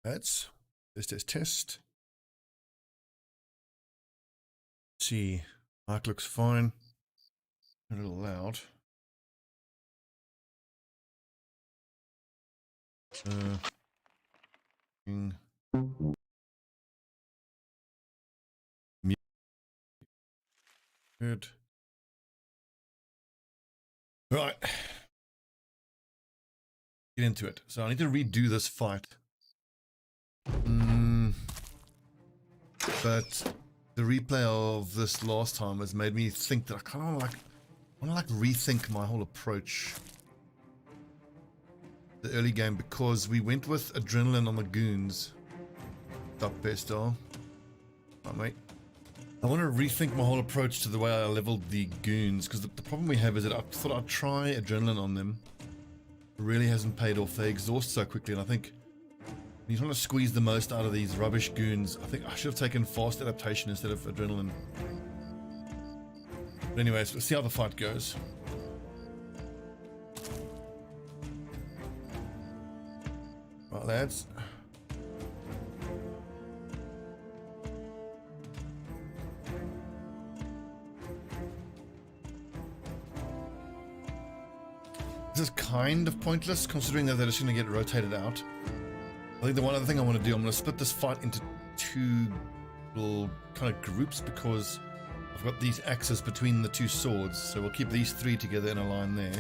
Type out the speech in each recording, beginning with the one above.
That's test. Let's see, mic looks fine. A little loud. Good. Right. Get into it. So I need to redo this fight. But the replay of this last time has made me think that I kind of want to rethink my whole approach. The early game, because we went with adrenaline on the goons. Stop Pestal. Right, mate. I want to rethink my whole approach to the way I leveled the goons, because the problem we have is that I thought I'd try adrenaline on them. It really hasn't paid off. They exhaust so quickly, and I think when you're trying to squeeze the most out of these rubbish goons, I think I should have taken fast adaptation instead of adrenaline. But anyways, let's see how the fight goes. Right, lads. This is kind of pointless considering that they're just going to get rotated out. I think the one other thing I want to do, I'm going to split this fight into two little kind of groups, because I've got these axes between the two swords, so we'll keep these three together in a line there.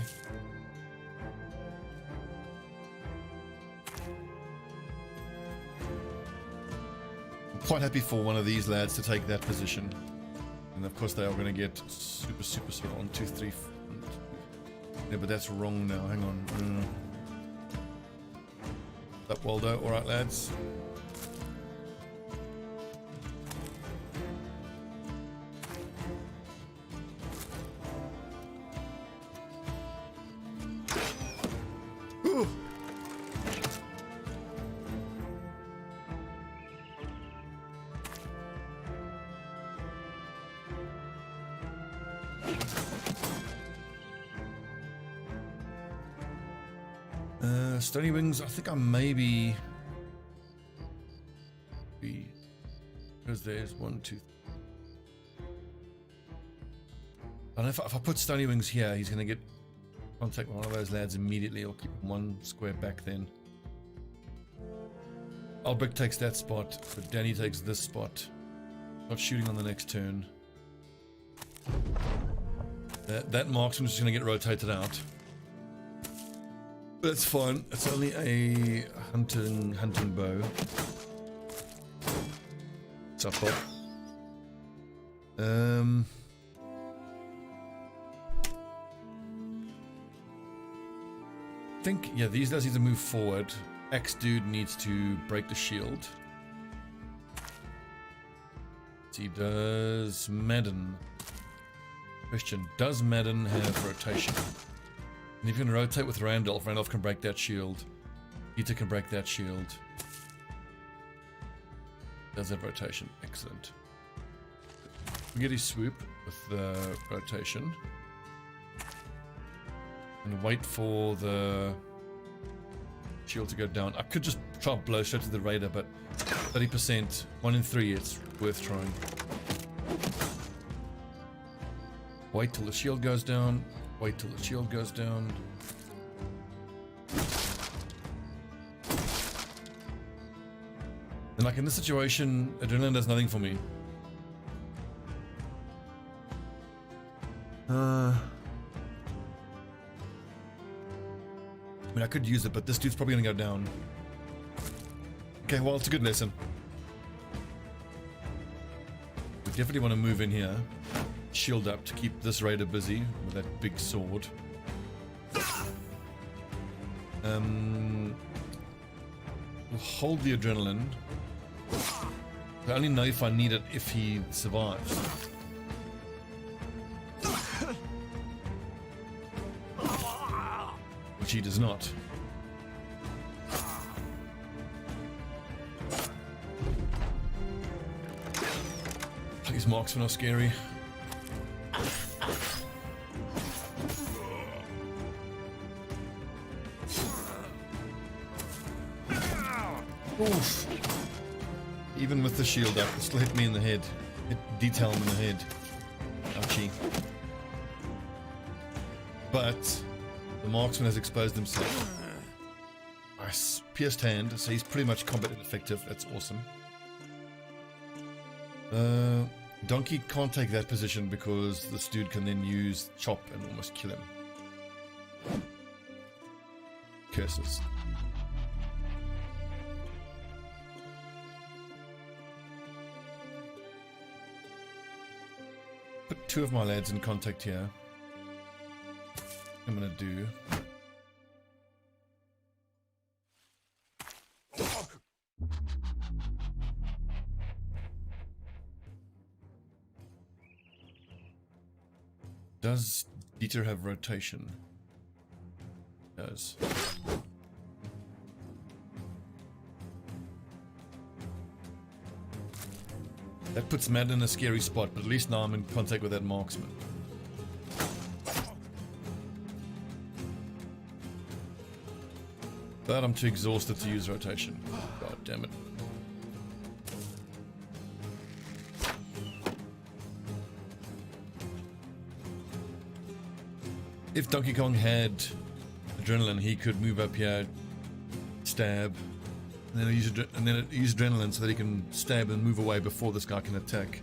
I'm quite happy for one of these lads to take that position, and of course they are going to get super sort of 1, 2, 3. Yeah, but that's wrong now. Hang on. Up, Waldo. All right, lads. Ooh. Stony Wings, I think I maybe... Because there's 1, 2... I don't know if I put Stony Wings here, he's going to get contact with one of those lads immediately, or keep him 1 square back then. Albrecht takes that spot, but Danny takes this spot. Not shooting on the next turn. That marksman's just going to get rotated out. That's fine. It's only a hunting bow. What's up, Bob? I think, yeah, these guys need to move forward. X-Dude needs to break the shield. Let's see, does Madden... Question, does Madden have rotation? And if you can rotate with Randolph, Randolph can break that shield. Peter can break that shield. Does have rotation. Excellent. Spaghetti swoop with the rotation. And wait for the shield to go down. I could just try and blow straight to the raider, but 30%, 1 in 3, it's worth trying. Wait till the shield goes down. Wait till the shield goes down. And like in this situation, adrenaline does nothing for me. I mean, I could use it, but this dude's probably gonna go down. Okay, well, it's a good lesson. We definitely want to move in here. Shield up to keep this raider busy with that big sword. We'll hold the adrenaline. I only know if I need it if he survives. Which he does not. These marksmen are scary. Oof. Even with the shield up, it still hit me in the head. It detail him in the head. Ouchie. But the marksman has exposed himself. Nice. Pierced hand, so he's pretty much combat ineffective. That's awesome. Donkey can't take that position because this dude can then use chop and almost kill him. Curses. Put 2 of my lads in contact here. I'm gonna do. Does Dieter have rotation? Does. That puts Matt in a scary spot, but at least now I'm in contact with that marksman. But I'm too exhausted to use rotation. God damn it. If Donkey Kong had adrenaline, he could move up here, stab, and then use adrenaline so that he can stab and move away before this guy can attack.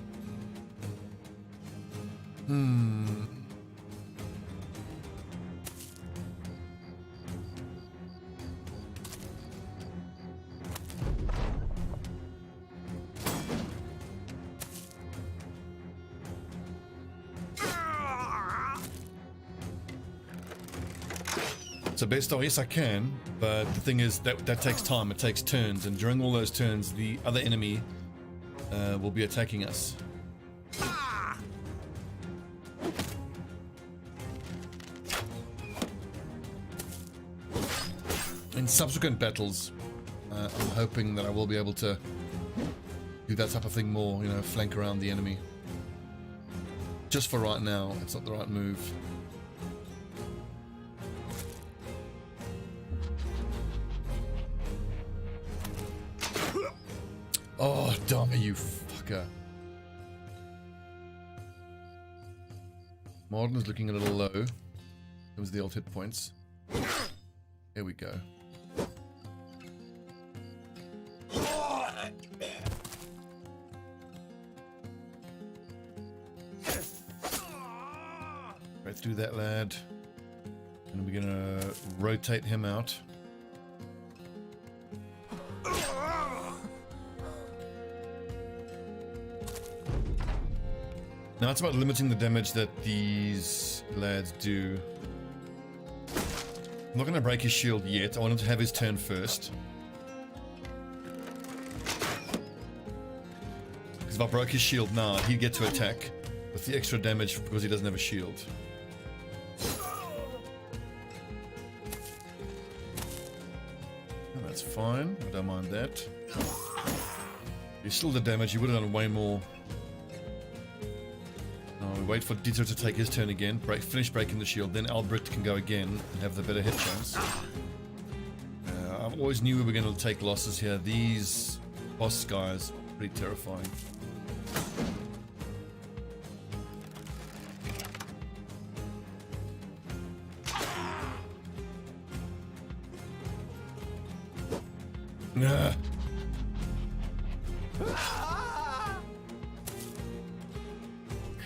So best yes I can, but the thing is that takes time, it takes turns, and during all those turns the other enemy will be attacking us. In subsequent battles, I'm hoping that I will be able to do that type of thing more, you know, flank around the enemy. Just for right now, it's not the right move. Oh, damn you fucker. Martin is looking a little low. Comes the old hit points. Here we go. Right through that lad. And we're gonna rotate him out. Now it's about limiting the damage that these lads do. I'm not going to break his shield yet. I want him to have his turn first. Because if I broke his shield now, he'd get to attack with the extra damage because he doesn't have a shield. Oh, that's fine. I don't mind that. He's still the damage. He would have done way more. Wait for Dieter to take his turn again, finish breaking the shield, then Albrecht can go again and have the better hit chance. I always knew we were going to take losses here. These boss guys are pretty terrifying. Nah.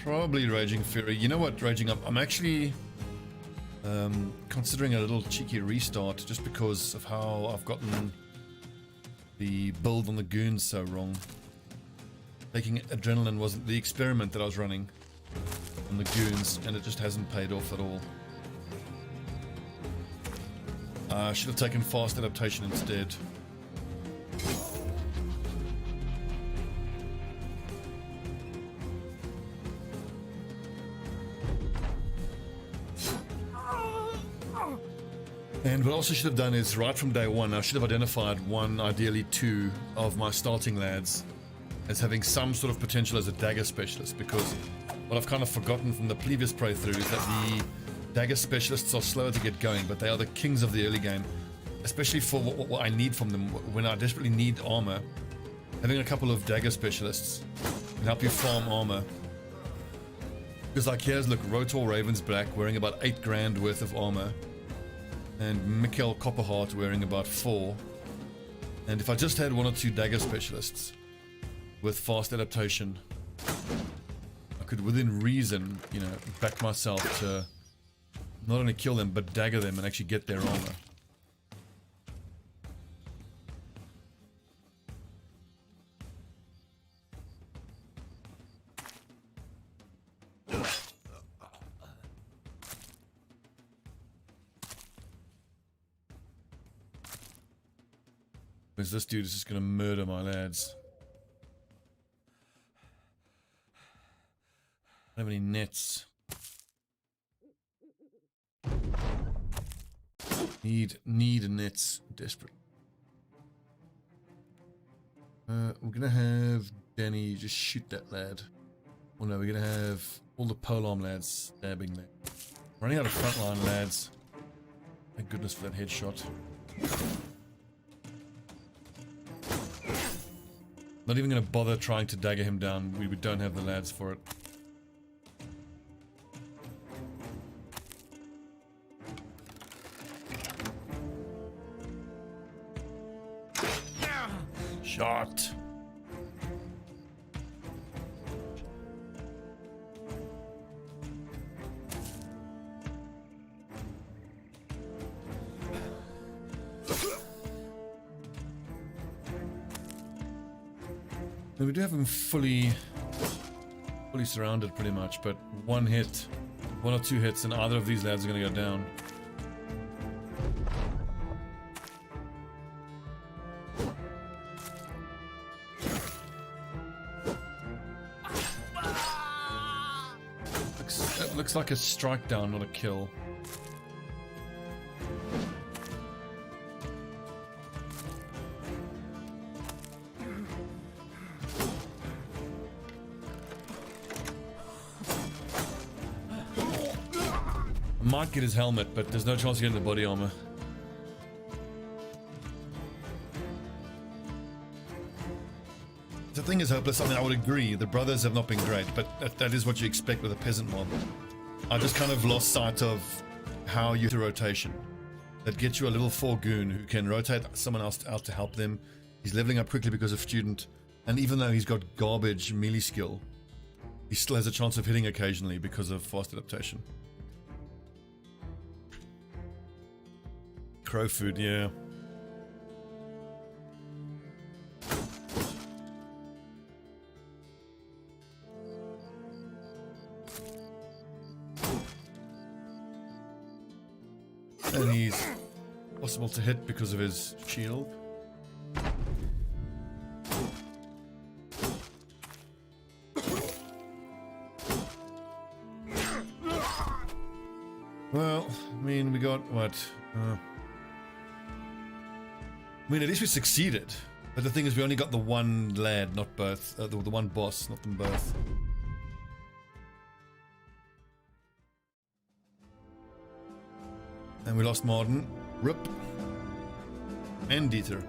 Probably Raging Fury. You know what, Raging Up? I'm actually considering a little cheeky restart just because of how I've gotten the build on the goons so wrong. Taking adrenaline wasn't the experiment that I was running on the goons, and it just hasn't paid off at all. I should have taken fast adaptation instead. And what I also should have done is, right from day one, I should have identified one, ideally 2, of my starting lads as having some sort of potential as a dagger specialist, because what I've kind of forgotten from the previous playthrough is that the dagger specialists are slower to get going, but they are the kings of the early game. especially for what I need from them when I desperately need armor. Having a couple of dagger specialists can help you farm armor. Because like here's, look, Rotor Raven's Black wearing about 8 grand worth of armor. And Mikkel Copperheart wearing about 4. And if I just had 1 or 2 dagger specialists with fast adaptation, I could within reason, you know, back myself to not only kill them, but dagger them and actually get their armor. Because this dude is just gonna murder my lads. I don't have any nets. Need nets. Desperate. We're gonna have Danny just shoot that lad. Oh no, we're gonna have all the polearm lads stabbing there. Running out of frontline lads. Thank goodness for that headshot. Not even going to bother trying to dagger him down. We don't have the lads for it. Shot. We do have him fully surrounded pretty much, but 1 hit, 1 or 2 hits, and either of these lads are going to go down. Looks like a strike down, not a kill. Might get his helmet, but there's no chance of getting the body armor. The thing is hopeless. I mean, I would agree. The brothers have not been great, but that is what you expect with a peasant mob. I just kind of lost sight of how you do rotation. That gets you a level 4 goon who can rotate someone else out to help them. He's leveling up quickly because of student, and even though he's got garbage melee skill, he still has a chance of hitting occasionally because of fast adaptation. Crow food, yeah. And he's possible to hit because of his shield. Well, I mean, we got what? I mean, at least we succeeded. But the thing is, we only got the 1 lad, not both. The 1 boss, not them both. And we lost Marden. Rip. And Dieter.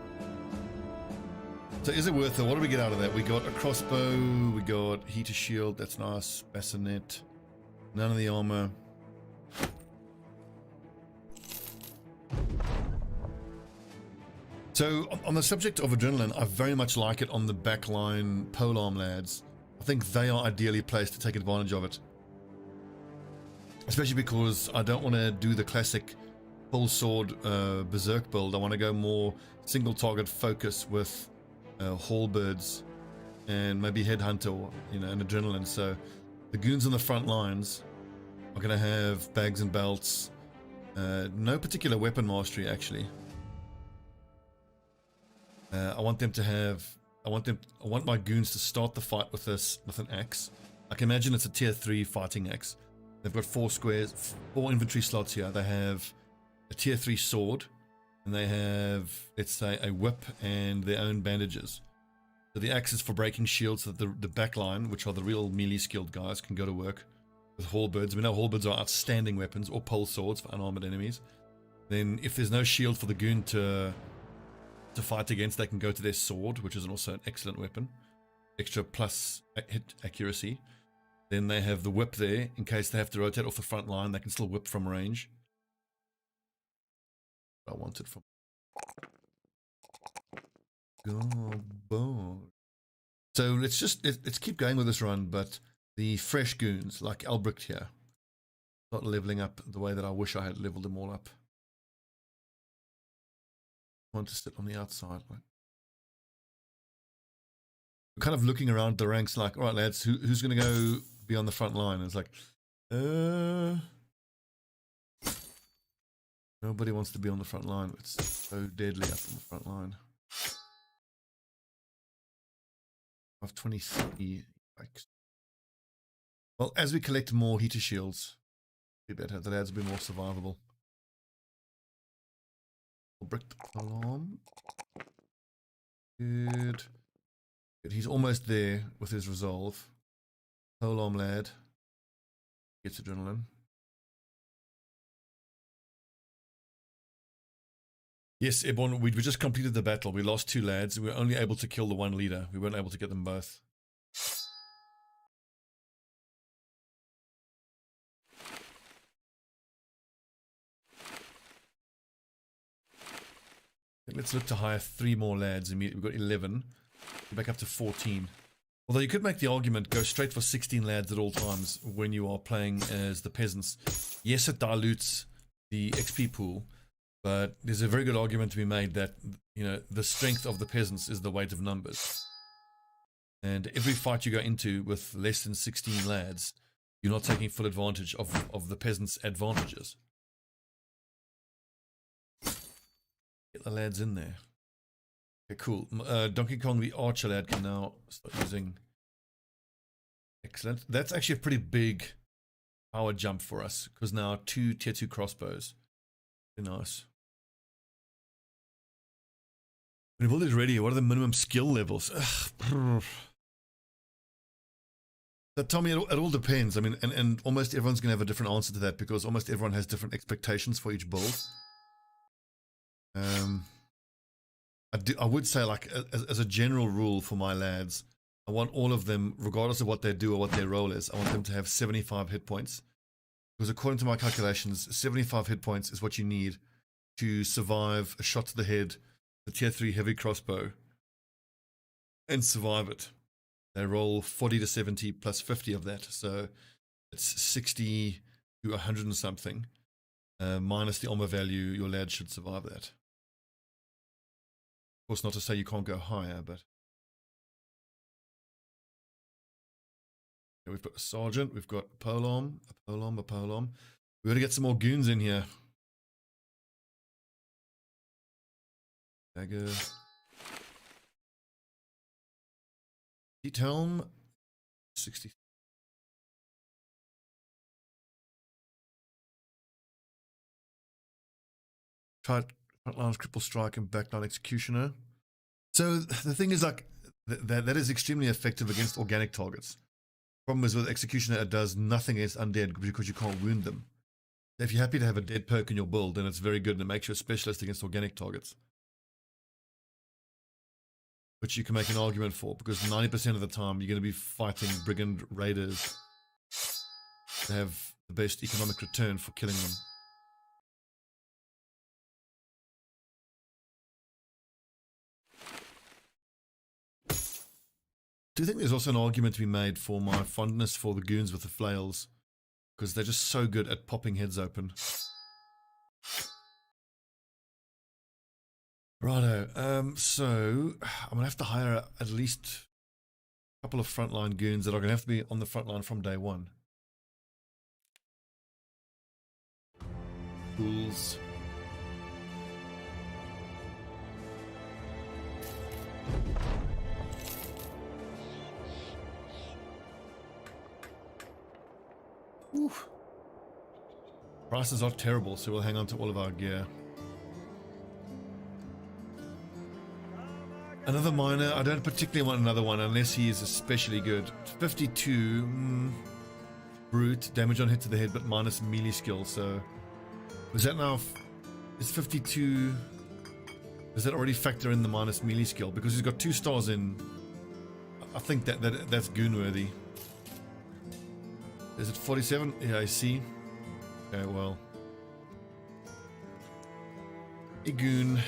So is it worth it? What do we get out of that? We got a crossbow. We got heater shield. That's nice. Bassinet. None of the armor. So, on the subject of adrenaline, I very much like it on the backline polearm lads. I think they are ideally placed to take advantage of it. Especially because I don't want to do the classic full sword berserk build. I want to go more single target focus with halberds and maybe headhunter, you know, and adrenaline. So, the goons on the front lines are going to have bags and belts. No particular weapon mastery, actually. I want them to have. I want my goons to start the fight with an axe. I can imagine it's a tier 3 fighting axe. They've got 4 squares, 4 inventory slots here. They have a tier 3 sword, and they have, let's say, a whip and their own bandages. So the axe is for breaking shields, so that the back line, which are the real melee skilled guys, can go to work with halberds. We know halberds are outstanding weapons, or pole swords for unarmored enemies. Then if there's no shield for the goon to fight against, they can go to their sword, which is also an excellent weapon. Extra plus hit accuracy. Then they have the whip there, in case they have to rotate off the front line, they can still whip from range. I want it from... So let's keep going with this run, but the fresh goons, like Albrecht here, not leveling up the way that I wish I had leveled them all up. I want to sit on the outside. Like, we're kind of looking around the ranks like, all right, lads, who's going to go be on the front line? And it's like, nobody wants to be on the front line. It's so deadly up on the front line. I have 23 bikes. Well, as we collect more heater shields, be better. The lads will be more survivable. Brick alarm. Good. Good. He's almost there with his resolve. Alarm lad gets adrenaline. Yes, Ebon, we just completed the battle. We lost 2 lads. We were only able to kill the 1 leader. We weren't able to get them both. Let's look to hire 3 more lads immediately. We've got 11. We're back up to 14. Although you could make the argument, go straight for 16 lads at all times when you are playing as the peasants. Yes, it dilutes the XP pool, but there's a very good argument to be made that, you know, the strength of the peasants is the weight of numbers. And every fight you go into with less than 16 lads, you're not taking full advantage of the peasants' advantages. Get the lads in there. Okay, cool. Donkey Kong, the archer lad, can now start using... Excellent. That's actually a pretty big power jump for us, because now 2 tier 2 crossbows. Very nice. When you build it ready, what are the minimum skill levels? So Tommy, it all depends. I mean, and almost everyone's going to have a different answer to that, because almost everyone has different expectations for each build. I would say, like, as a general rule for my lads, I want all of them, regardless of what they do or what their role is, I want them to have 75 hit points. Because according to my calculations, 75 hit points is what you need to survive a shot to the head, the tier 3 heavy crossbow, and survive it. They roll 40 to 70 plus 50 of that, so it's 60 to 100 and something. Minus the armor value, your lad should survive that. Of course, not to say you can't go higher, but... Okay, we've got a sergeant, we've got a polearm, a polearm, a polearm. We've got to get some more goons in here. Dagger. Heat helm. 60. Frontlines, cripple strike, and backline executioner. So the thing is, like, that is extremely effective against organic targets. Problem is with executioner, it does nothing against undead because you can't wound them. If you're happy to have a dead perk in your build, then it's very good and it makes you a specialist against organic targets. Which you can make an argument for, because 90% of the time you're going to be fighting brigand raiders to have the best economic return for killing them. Do you think there's also an argument to be made for my fondness for the goons with the flails? Because they're just so good at popping heads open. Righto, so I'm going to have to hire at least a couple of frontline goons that are going to have to be on the front line from day one. Fools. Oof. Prices are terrible, so we'll hang on to all of our gear. Another miner. I don't particularly want another one unless he is especially good. 52 brute damage on hit to the head, but minus melee skill. So was that now Is 52... Does that already factor in the minus melee skill? Because he's got 2 stars in... I think that's goon-worthy. Is it 47? Yeah, I see. Okay, well. A goon.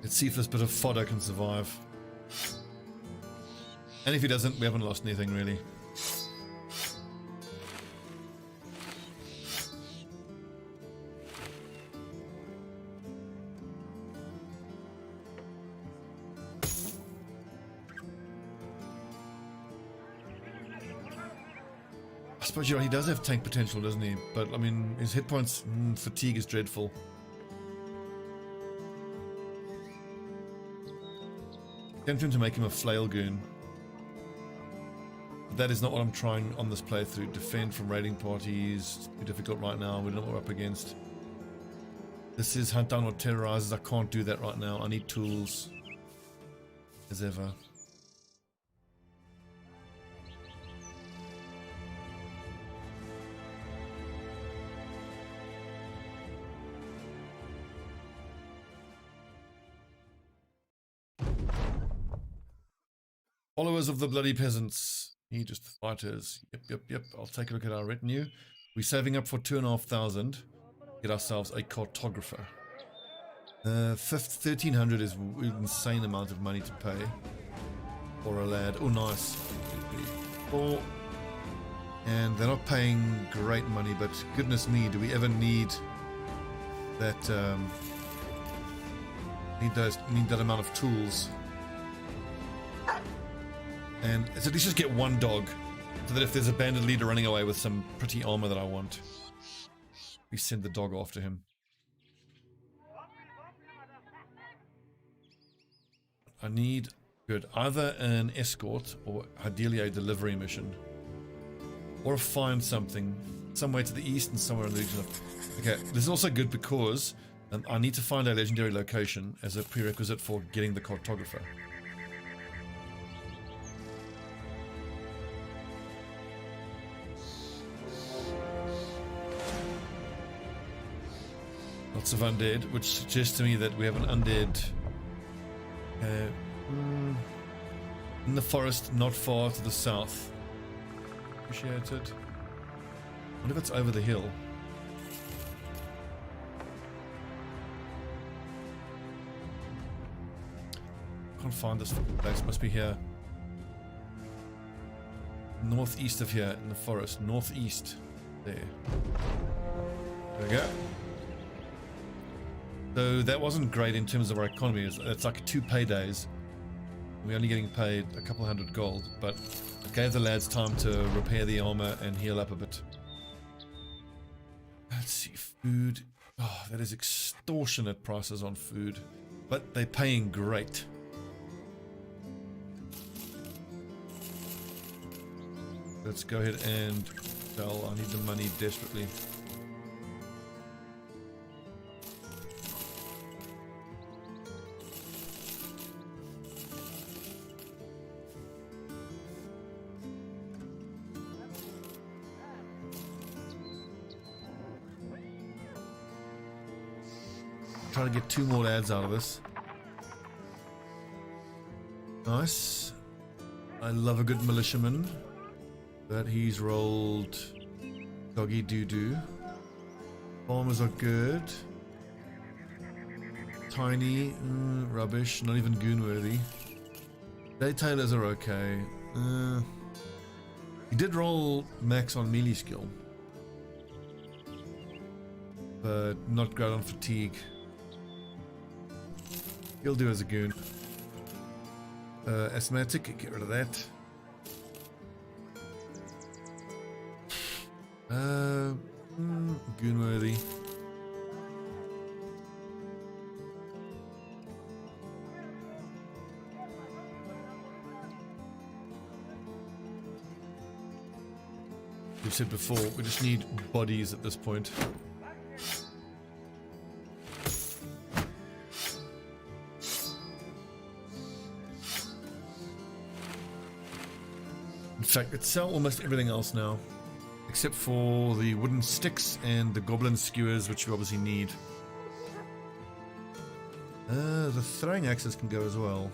Let's see if this bit of fodder can survive. And if he doesn't, we haven't lost anything really. I suppose he does have tank potential, doesn't he? But I mean, his hit points, fatigue is dreadful. Tempting to make him a flail goon. That is not what I'm trying on this playthrough. Defend from raiding parties. It's too difficult right now. We don't know what we're up against. This is hunt down or terrorizes. I can't do that right now. I need tools. As ever. Followers of the bloody peasants. He just fighters. Yep. I'll take a look at our retinue. We're saving up for 2,500. Get ourselves a cartographer. 1,300 is an insane amount of money to pay for a lad. Oh, nice. 4. And they're not paying great money, but goodness me, do we ever need that? Need that amount of tools. And so at least just get one dog, so that if there's a bandit leader running away with some pretty armor that I want, we send the dog after him. I need, good, either an escort or ideally a delivery mission. Or find something, somewhere to the east and somewhere in the region of... Okay, this is also good because I need to find a legendary location as a prerequisite for getting the cartographer. Lots of undead, which suggests to me that we have an undead in the forest not far to the south. Appreciate it. I wonder if it's over the hill. Can't find this place, must be here. Northeast of here in the forest, northeast. There. There we go. So that wasn't great in terms of our economy. It's like 2 paydays. We're only getting paid a couple hundred gold, but it gave the lads time to repair the armor and heal up a bit. Let's see, food. Oh, that is extortionate prices on food, but they're paying great. Let's go ahead and sell. I need the money desperately. Trying to get 2 more ads out of this. Nice. I love a good militiaman. But he's rolled doggy doo-doo. Farmers are good. Tiny, rubbish, not even goon-worthy. Day tailors are okay. He did roll max on melee skill. But not great on fatigue. He'll do as a goon. Asthmatic, get rid of that. Goonworthy. We've said before, we just need bodies at this point. fact, let's sell almost everything else now. Except for the wooden sticks and the goblin skewers, which we obviously need. The throwing axes can go as well.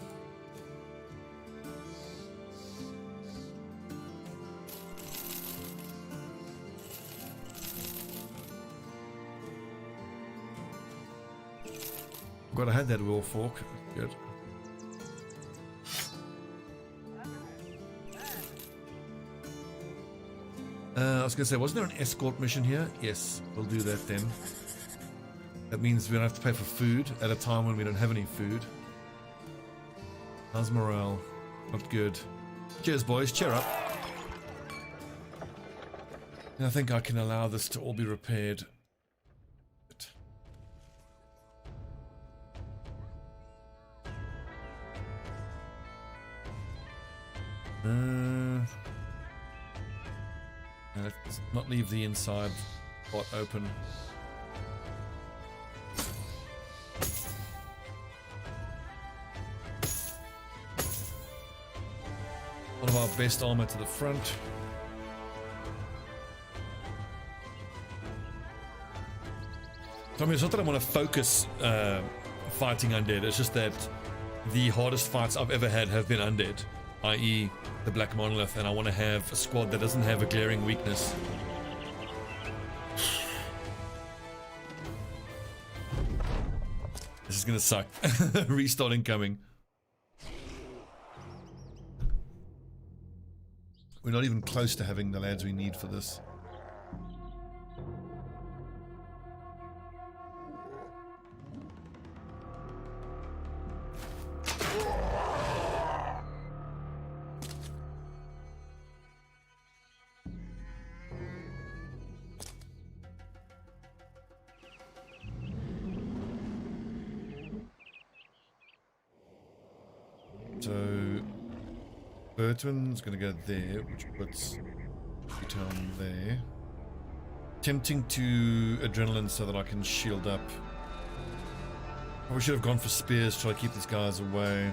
God, I had that wheel fork. Good. I was going to say, wasn't there an escort mission here? Yes, we'll do that then. That means we don't have to pay for food at a time when we don't have any food. How's morale? Not good. Cheers, boys. Cheer up. And I think I can allow this to all be repaired. Let's not leave the inside spot open. One of our best armor to the front. I mean, it's not that I want to focus fighting undead, it's just that the hardest fights I've ever had have been undead, i.e. the Black Monolith, and I want to have a squad that doesn't have a glaring weakness. This is gonna suck. Restart incoming. We're not even close to having the lads we need for this. So Bertman's gonna go there, which puts town there. Tempting to adrenaline so that I can shield up. Probably should have gone for spears, try to keep these guys away.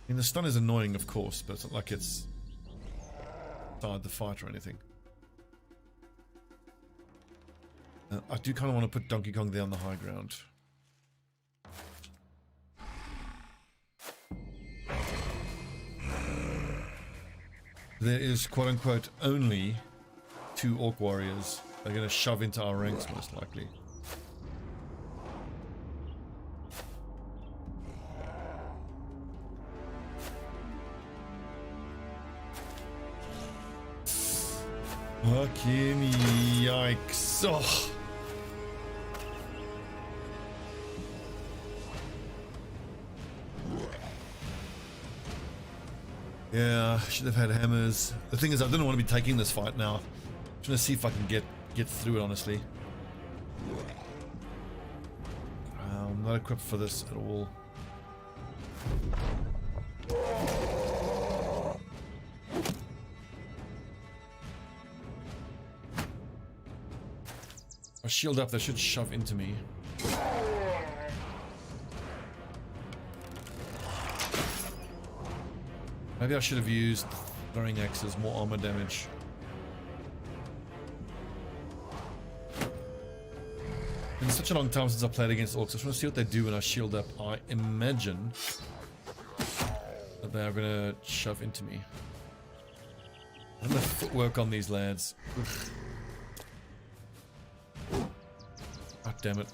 I mean, the stun is annoying, of course, but it's not like it's started the fight or anything. I do kind of want to put Donkey Kong there on the high ground. There is quote-unquote only 2 orc warriors. They're going to shove into our ranks most likely. Fucking yikes. Oh. Yeah, I should have had hammers. The thing is, I didn't want to be taking this fight now. I'm just gonna see if I can get through it, honestly. I'm not equipped for this at all. I shield up, they should shove into me. Maybe I should have used throwing axes, more armor damage. It's been such a long time since I played against orcs. I just want to see what they do when I shield up. I imagine that they are going to shove into me. And the footwork on these lads. Oof. God damn it.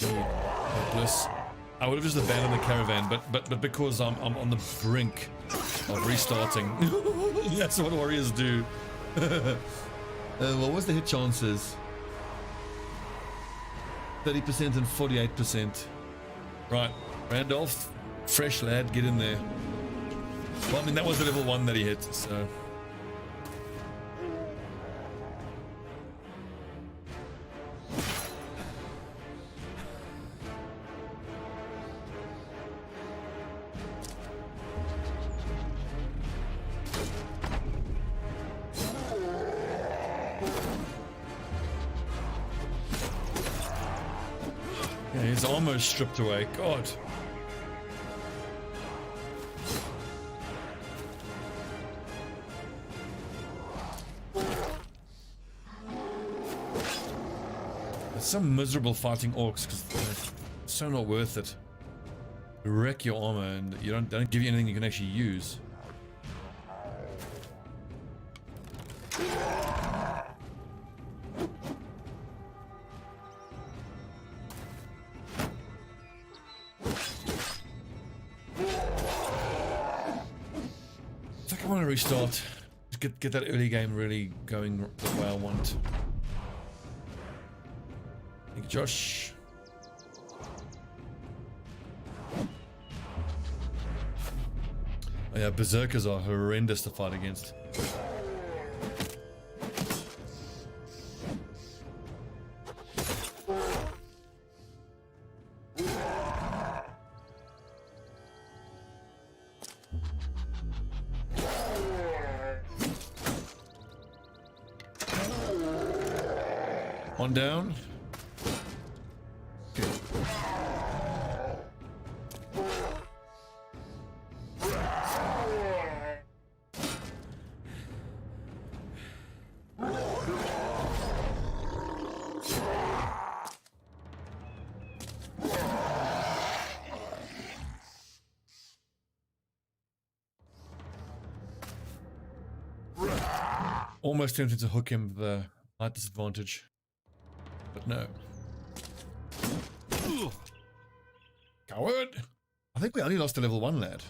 Hopeless. I would have just abandoned the caravan, but because I'm on the brink of restarting. That's what warriors do. What was the hit chances? 30% and 48%. Right, Randolph, fresh lad, get in there. Well, I mean, that was the level 1 that he hit, so. Yeah, his armor's stripped away. God. It's so miserable fighting orcs because they're so not worth it. You wreck your armor and they don't give you anything you can actually use. I want to restart. Just get that early game really going the way I want. Thank you, Josh. Oh yeah, berserkers are horrendous to fight against. One down. Okay. Almost tempted to hook him the height disadvantage. But no. Ugh. Coward! I think we only lost a level 1 lad.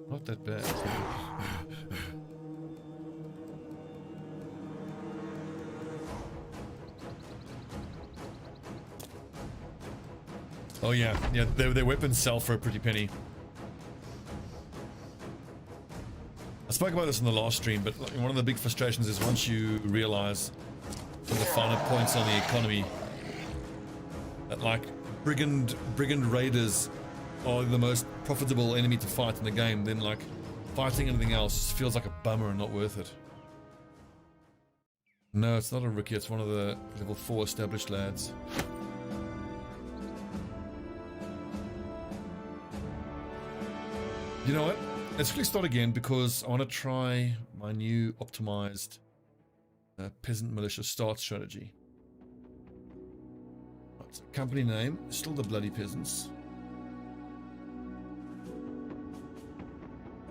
Not that bad. Oh yeah, their weapons sell for a pretty penny. I spoke about this in the last stream, but one of the big frustrations is once you realize from the finer points on the economy that like brigand raiders are the most profitable enemy to fight in the game, then like fighting anything else feels like a bummer and not worth it. No, it's not a rookie, it's one of the level 4 established lads. You know what? Let's quickly start again because I want to try my new optimized peasant militia start strategy. Right, so company name, still the bloody peasants.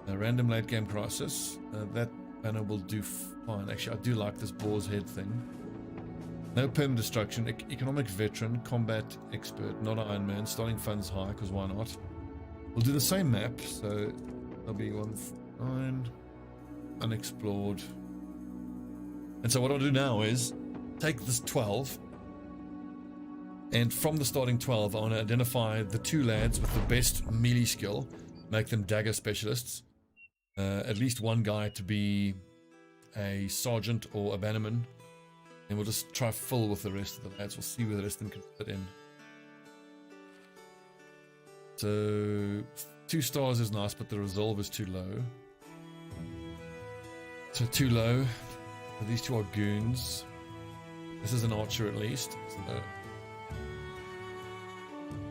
A random late game crisis. That banner will do fine. Actually, I do like this boar's head thing. No permanent destruction. Economic veteran, combat expert, not Iron Man. Starting funds high because why not? We'll do the same map, so there'll be 149 unexplored. And so what I'll do now is take this 12, and from the starting 12, I want to identify the 2 lads with the best melee skill, make them dagger specialists. At least one guy to be a sergeant or a bannerman, and we'll just try full with the rest of the lads. We'll see where the rest of them can fit in. So 2 stars is nice, but the resolve is too low. So too low. These 2 are goons. This is an archer at least. So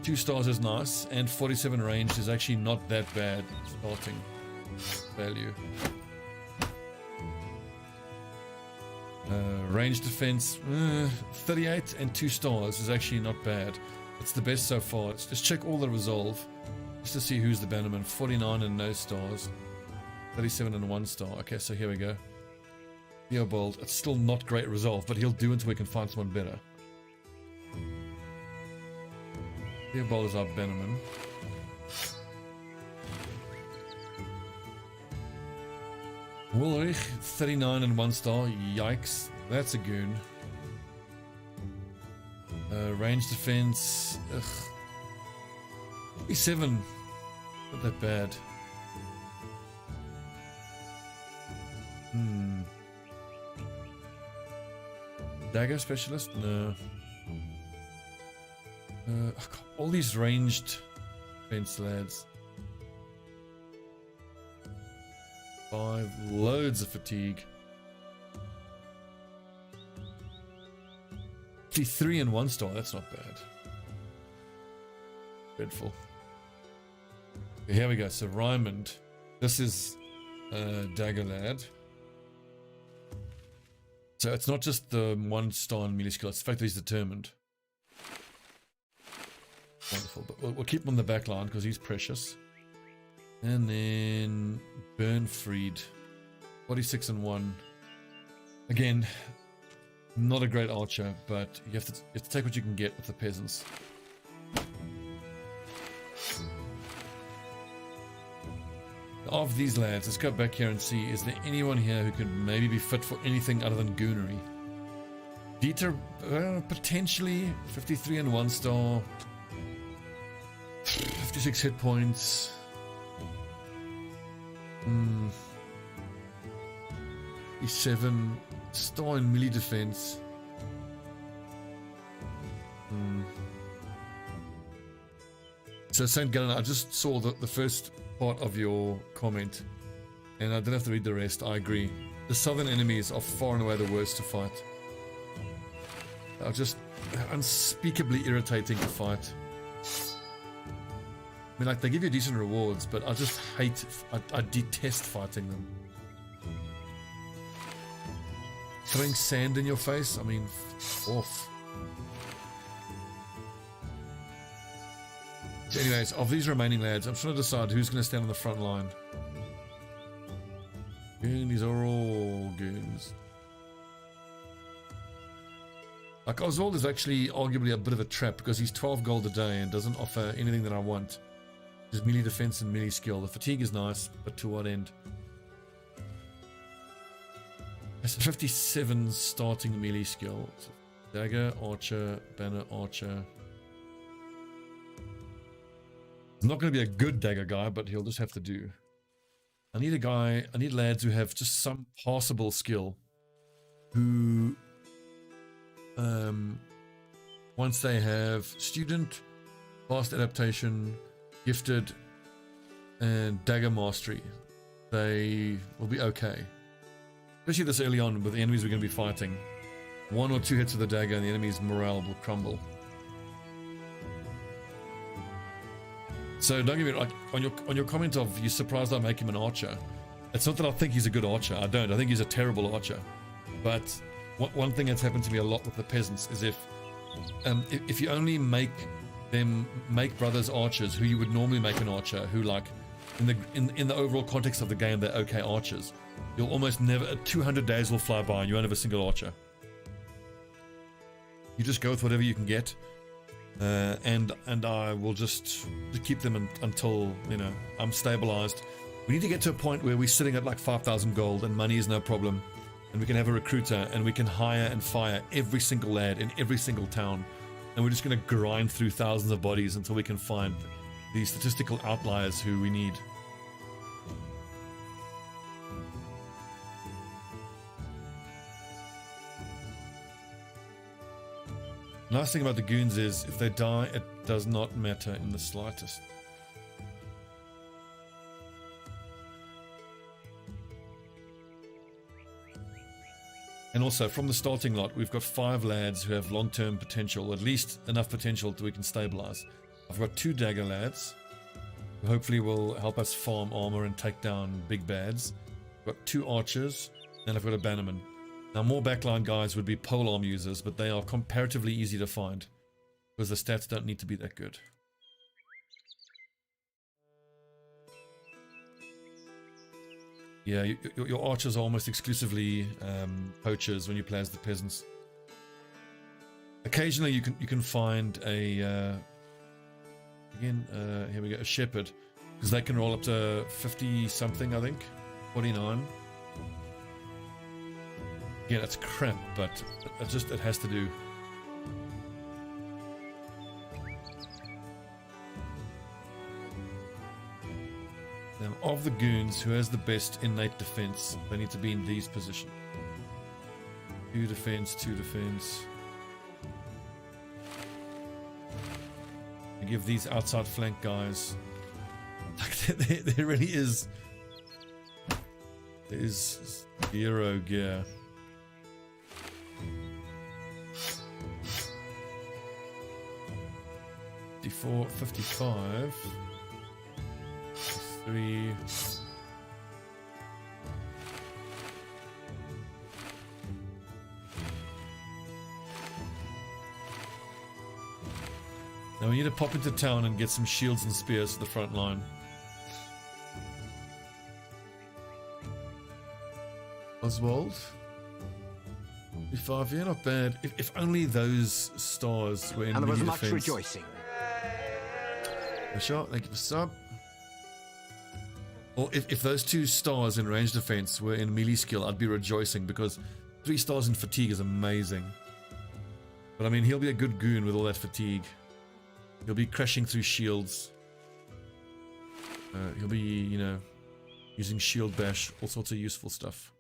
2 stars is nice, and 47 range is actually not that bad starting value. Range defense 38 and 2 stars is actually not bad. It's the best so far. Let's just check all the resolve just to see who's the bannerman. 49 and no stars, 37 and 1 star. Okay, so here we go. Theobald, it's still not great resolve, but he'll do until we can find someone better. Theobald is our bannerman. Woolrich, 39 and 1 star. Yikes, that's a goon. Range defense, 7, not that bad. Dagger specialist? No. All these ranged Fence lads. 5, loads of fatigue. 3 and 1 star, that's not bad. Dreadful. Okay, here we go. So Raymond, this is Dagger Lad. So it's not just the 1 star in melee skill, it's the fact that he's determined. Wonderful, but we'll keep him on the back line because he's precious. And then Burnfried, 46 and 1. Again, not a great archer, but you have to take what you can get with the peasants. Of these lads, let's go back here and see, is there anyone here who could maybe be fit for anything other than goonery? Dieter, potentially 53 and 1 star, 56 hit points. 7 star in melee defense. So St. Gallen, I just saw the first part of your comment and I didn't have to read the rest. I agree. The southern enemies are far and away the worst to fight. They're just unspeakably irritating to fight. I mean, like, they give you decent rewards, but I just hate, I detest fighting them. Throwing sand in your face? I mean, off. So anyways, of these remaining lads, I'm trying to decide who's going to stand on the front line. These are all goons. Like, Oswald is actually arguably a bit of a trap because he's 12 gold a day and doesn't offer anything that I want. Just melee defense and melee skill. The fatigue is nice, but to what end? That's 57 starting melee skill. So dagger, archer, banner, archer. He's not going to be a good dagger guy, but he'll just have to do. I need lads who have just some passable skill. Who, once they have student, fast adaptation, gifted, and dagger mastery, they will be okay. Especially this early on with the enemies we're going to be fighting. 1 or 2 hits of the dagger and the enemy's morale will crumble. So don't get me wrong, like, on your comment of you're surprised I make him an archer. It's not that I think he's a good archer. I don't. I think he's a terrible archer. But one thing that's happened to me a lot with the peasants is if you only make brothers archers who you would normally make an archer, who, like, in the overall context of the game they're okay archers, you'll almost never, 200 days will fly by and you won't have a single archer. You just go with whatever you can get. And I will just keep them until, you know, I'm stabilized. We need to get to a point where we're sitting at like 5,000 gold and money is no problem, and we can have a recruiter and we can hire and fire every single lad in every single town, and we're just going to grind through thousands of bodies until we can find the statistical outliers who we need. Nice thing about the goons is, if they die, it does not matter in the slightest. And also, from the starting lot, we've got 5 lads who have long-term potential, at least enough potential that we can stabilize. I've got 2 dagger lads, who hopefully will help us farm armor and take down big bads. I've got 2 archers, and I've got a bannerman. Now, more backline guys would be polearm users, but they are comparatively easy to find because the stats don't need to be that good. Yeah, your archers are almost exclusively poachers when you play as the peasants. Occasionally, you can find a here we go, a shepherd, because they can roll up to 50 something, I think, 49. Yeah, that's crap, but it has to do. Now, of the goons, who has the best innate defense? They need to be in these positions. 2 defense, 2 defense. give these outside flank guys. Like there really is. There is 0 gear. $54, $55, 3. Now we need to pop into town and get some shields and spears for the front line. Oswald? 55, yeah, not bad. If only those stars were in and there was melee much defense. rejoicing. A shot, thank you for sub. Or if those 2 stars in range defense were in melee skill, I'd be rejoicing, because 3 stars in fatigue is amazing. But I mean, he'll be a good goon with all that fatigue. He'll be crashing through shields. He'll be, you know, using shield bash, all sorts of useful stuff.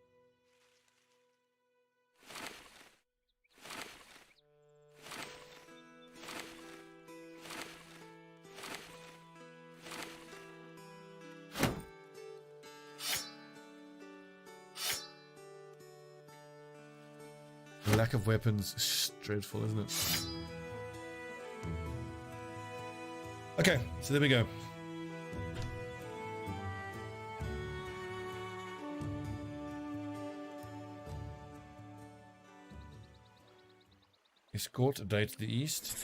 The lack of weapons is dreadful, isn't it? Okay, so there we go. Escort a day to the east.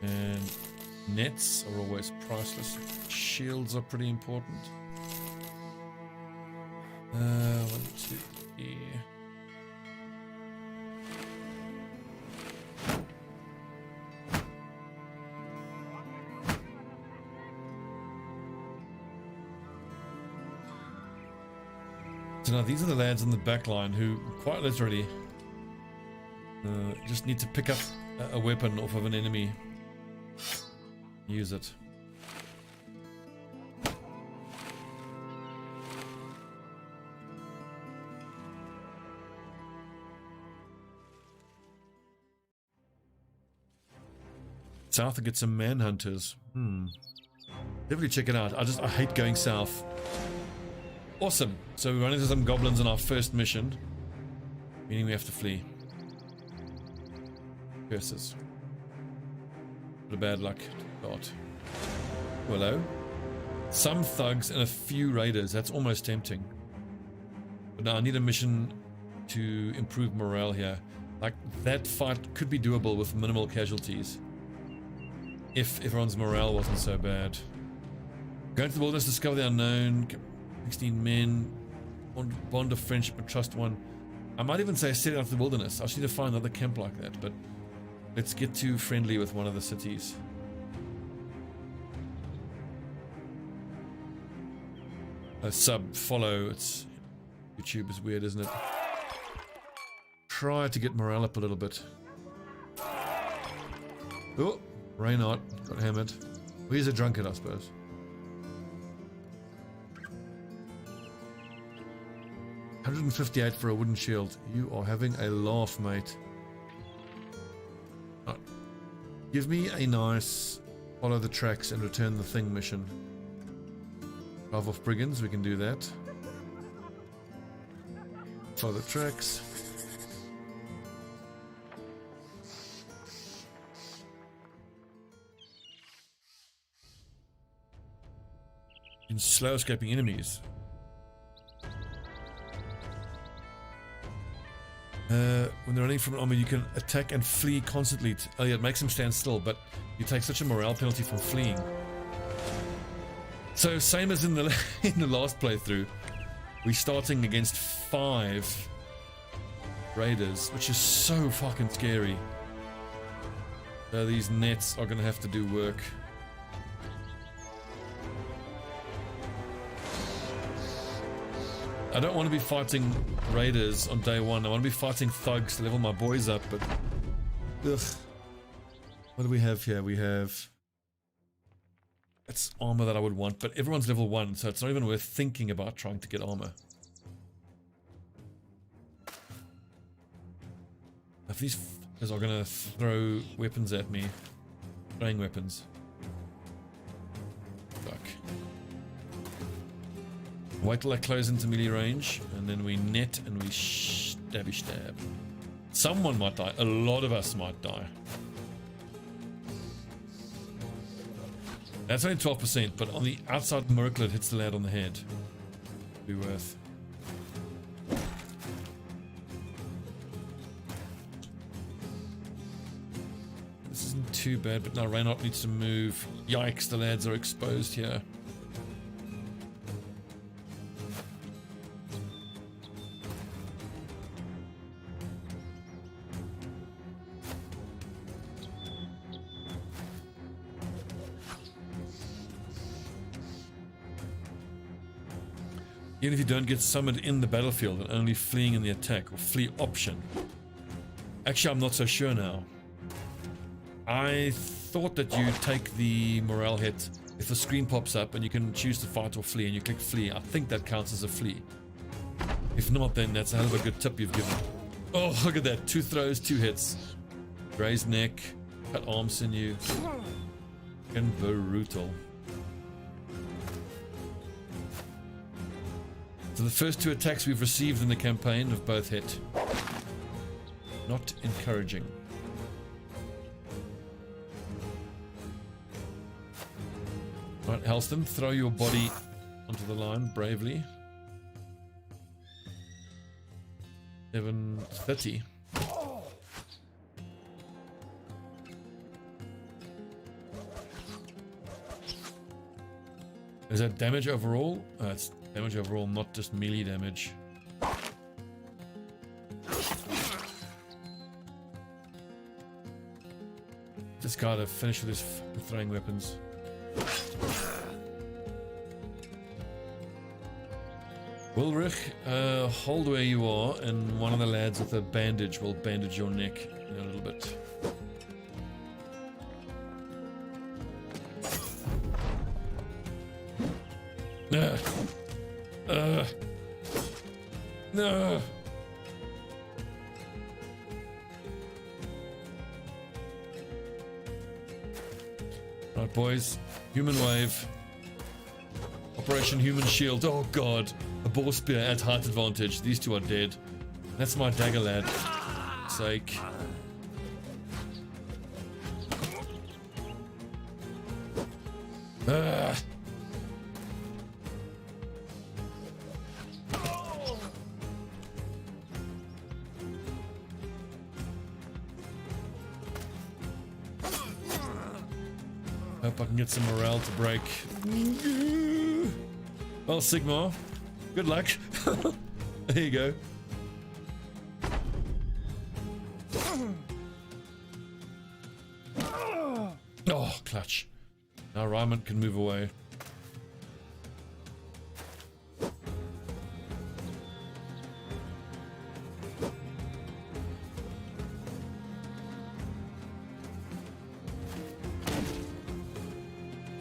And nets are always priceless. Shields are pretty important. 1, 2, 3. So now these are the lads in the back line who quite literally just need to pick up a weapon off of an enemy. Use it. South to get some manhunters. Definitely check it out. I hate going south. Awesome. So we run into some goblins on our first mission, meaning we have to flee. Curses. What a bad luck start. Hello. Some thugs and a few raiders. That's almost tempting. But now I need a mission to improve morale here. Like, that fight could be doable with minimal casualties if everyone's morale wasn't so bad. Go into the wilderness, discover the unknown. 16 men, bond of friendship and trust 1. I might even say set out to the wilderness. I just need to find another camp like that, but let's get too friendly with one of the cities. A sub, follow, it's YouTube is weird, isn't it? Try to get morale up a little bit. Oh, Reynard got hammered. Well, he's a drunkard, I suppose. $158 for a wooden shield. You are having a laugh, mate. Right. Give me a nice follow the tracks and return the thing mission. Drive off brigands, we can do that. Follow the tracks. In slow escaping enemies. When they're running from an army, you can attack and flee constantly. Oh yeah, it makes them stand still, but you take such a morale penalty from fleeing. So same as in the last playthrough, we're starting against 5 raiders, which is so fucking scary. So these nets are gonna have to do work. I don't want to be fighting raiders on day 1. I want to be fighting thugs to level my boys up, but... Ugh. What do we have here? We have... That's armor that I would want, but everyone's level 1, so it's not even worth thinking about trying to get armor. If these fuckers are gonna throw weapons at me... Throwing weapons. Fuck. Wait till I close into melee range, and then we net and we stabby stab. Someone might die. A lot of us might die. That's only 12%, but on the outside miracle it hits the lad on the head. Be worth. This isn't too bad, but now Reynard needs to move. Yikes, the lads are exposed here. Even if you don't get summoned in the battlefield and only fleeing in the attack or flee option. Actually, I'm not so sure now. I thought that you take the morale hit if the screen pops up and you can choose to fight or flee and you click flee. I think that counts as a flee. If not, then that's a hell of a good tip you've given. Oh, look at that. 2 throws, 2 hits. Grazed neck, cut arm sinew. And brutal. So the first 2 attacks we've received in the campaign have both hit. Not encouraging. Right, Helston, throw your body onto the line bravely. 730. Is that damage overall? It's damage overall, not just melee damage. Just gotta finish with his throwing weapons. Wilrich, hold where you are, and one of the lads with a bandage will bandage your neck in a little bit. No. Right, boys. Human wave. Operation Human Shield. Oh god. A boar spear at height advantage. These 2 are dead. That's my dagger lad. Sake. Hope I can get some morale to break. Well, Sigmar, good luck. There you go. Oh, clutch. Now Ryman can move away.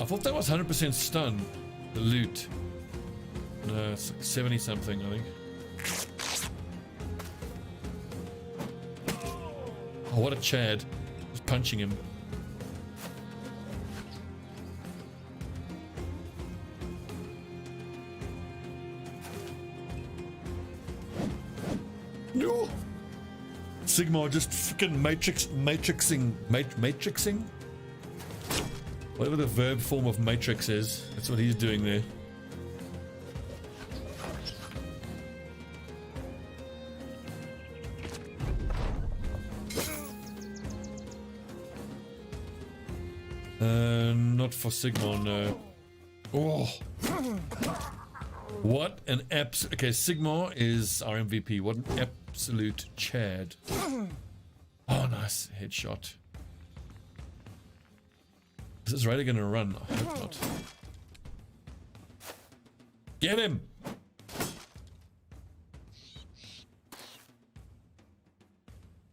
I thought that was 100% stun, the loot. No, it's like 70 something, I think. Oh, what a Chad. Just punching him. No! Sigmar just freaking matrixing? Whatever the verb form of matrix is, that's what he's doing there. Not for Sigmar, no. Oh! What an okay, Sigmar is our MVP. What an absolute Chad. Oh, nice headshot. Is this Raider gonna run? I hope not. Get him! I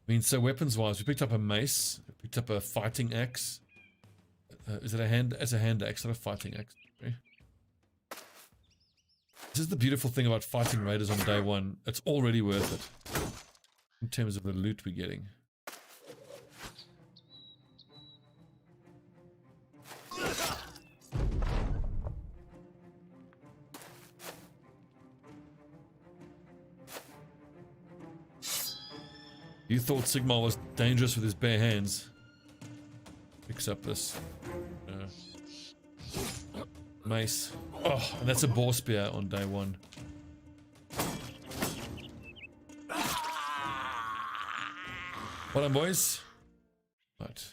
mean, so weapons-wise, we picked up a mace, we picked up a fighting axe. Is it a hand? It's a hand axe, not a fighting axe. Okay. This is the beautiful thing about fighting raiders on day 1. It's already worth it in terms of the loot we're getting. You thought Sigmar was dangerous with his bare hands. Picks up this mace. Oh, and that's a boar spear on day 1. Well done, boys. Right.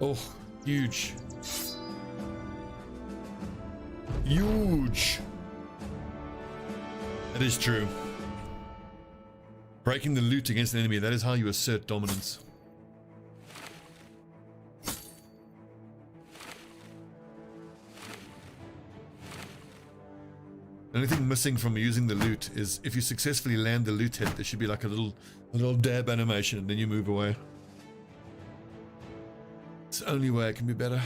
Oh, huge. Huge. That is true. Breaking the loot against an enemy, that is how you assert dominance. The only thing missing from using the loot is if you successfully land the loot hit, there should be like a little dab animation and then you move away. It's the only way it can be better.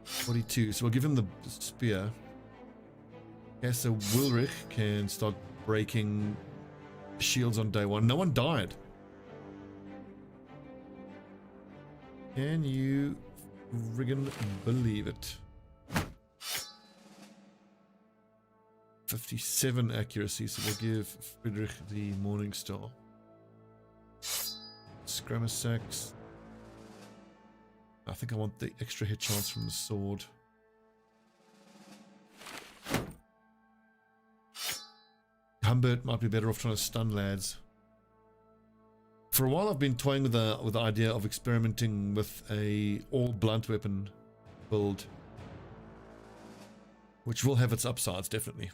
42, so we'll give him the spear. Okay, so Wilrich can start breaking shields on day 1. No one died. Can you friggin' believe it? 57 accuracy, so we'll give Friedrich the Morning Star. Scrammer sacks. I think I want the extra hit chance from the sword. Humbert might be better off trying to stun lads. For a while I've been toying with the idea of experimenting with a all blunt weapon build, which will have its upsides definitely.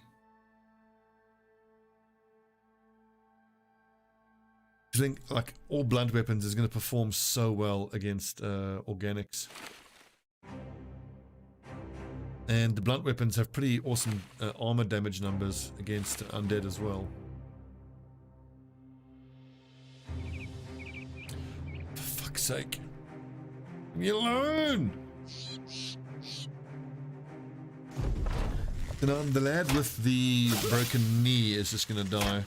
I think like all blunt weapons is going to perform so well against organics, and the blunt weapons have pretty awesome armor damage numbers against undead as well. For fuck's sake, leave me alone! You know, the lad with the broken knee is just going to die.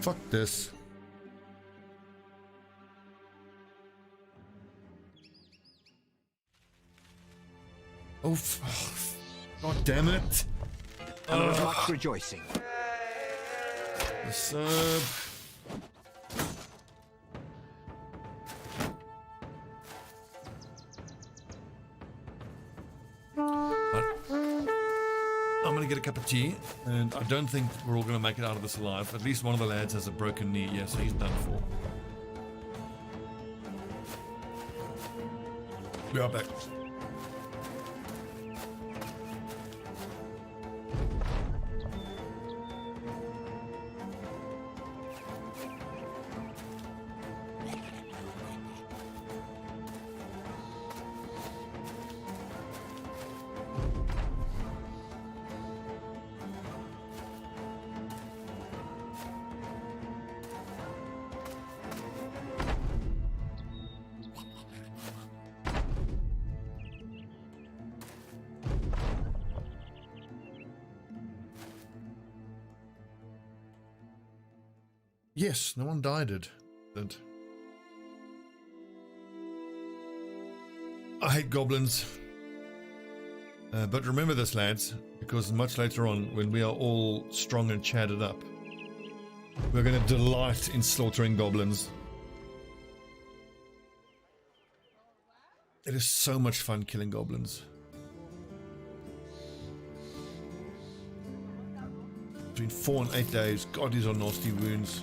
Fuck this. Oh, god damn it. Much rejoicing. The sub. I'm gonna get a cup of tea, and I don't think we're all gonna make it out of this alive. At least one of the lads has a broken knee. Yeah, so he's done for. We are back. Yes, no one died. I hate goblins. But remember this, lads, because much later on, when we are all strong and chatted up, we're going to delight in slaughtering goblins. It is so much fun killing goblins. Between 4 and 8 days. God, these are nasty wounds.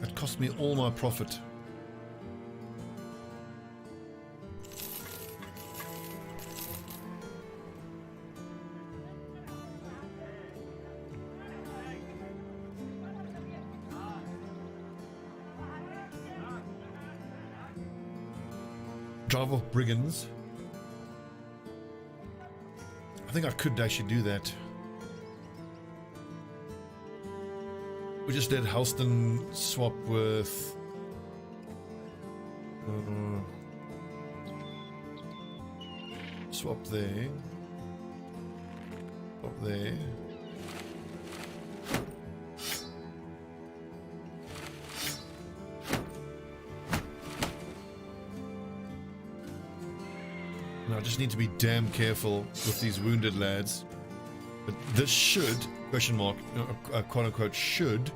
It cost me all my profit. Drive off brigands. I think I could actually do that. We just did Halston swap with swap there, swap there. And I just need to be damn careful with these wounded lads. But this should, question mark, quote unquote, should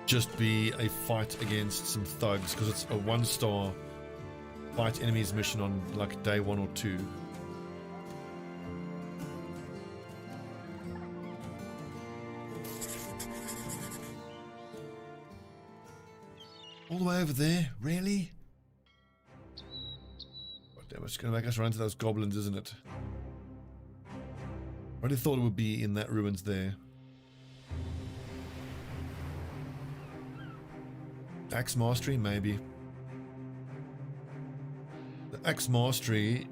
just be a fight against some thugs, because it's a 1-star fight enemies mission on like day 1 or 2. All the way over there? Really? God damn, it's going to make us run into those goblins, isn't it? I really thought it would be in that ruins there. Axe Mastery, maybe. The Axe Mastery,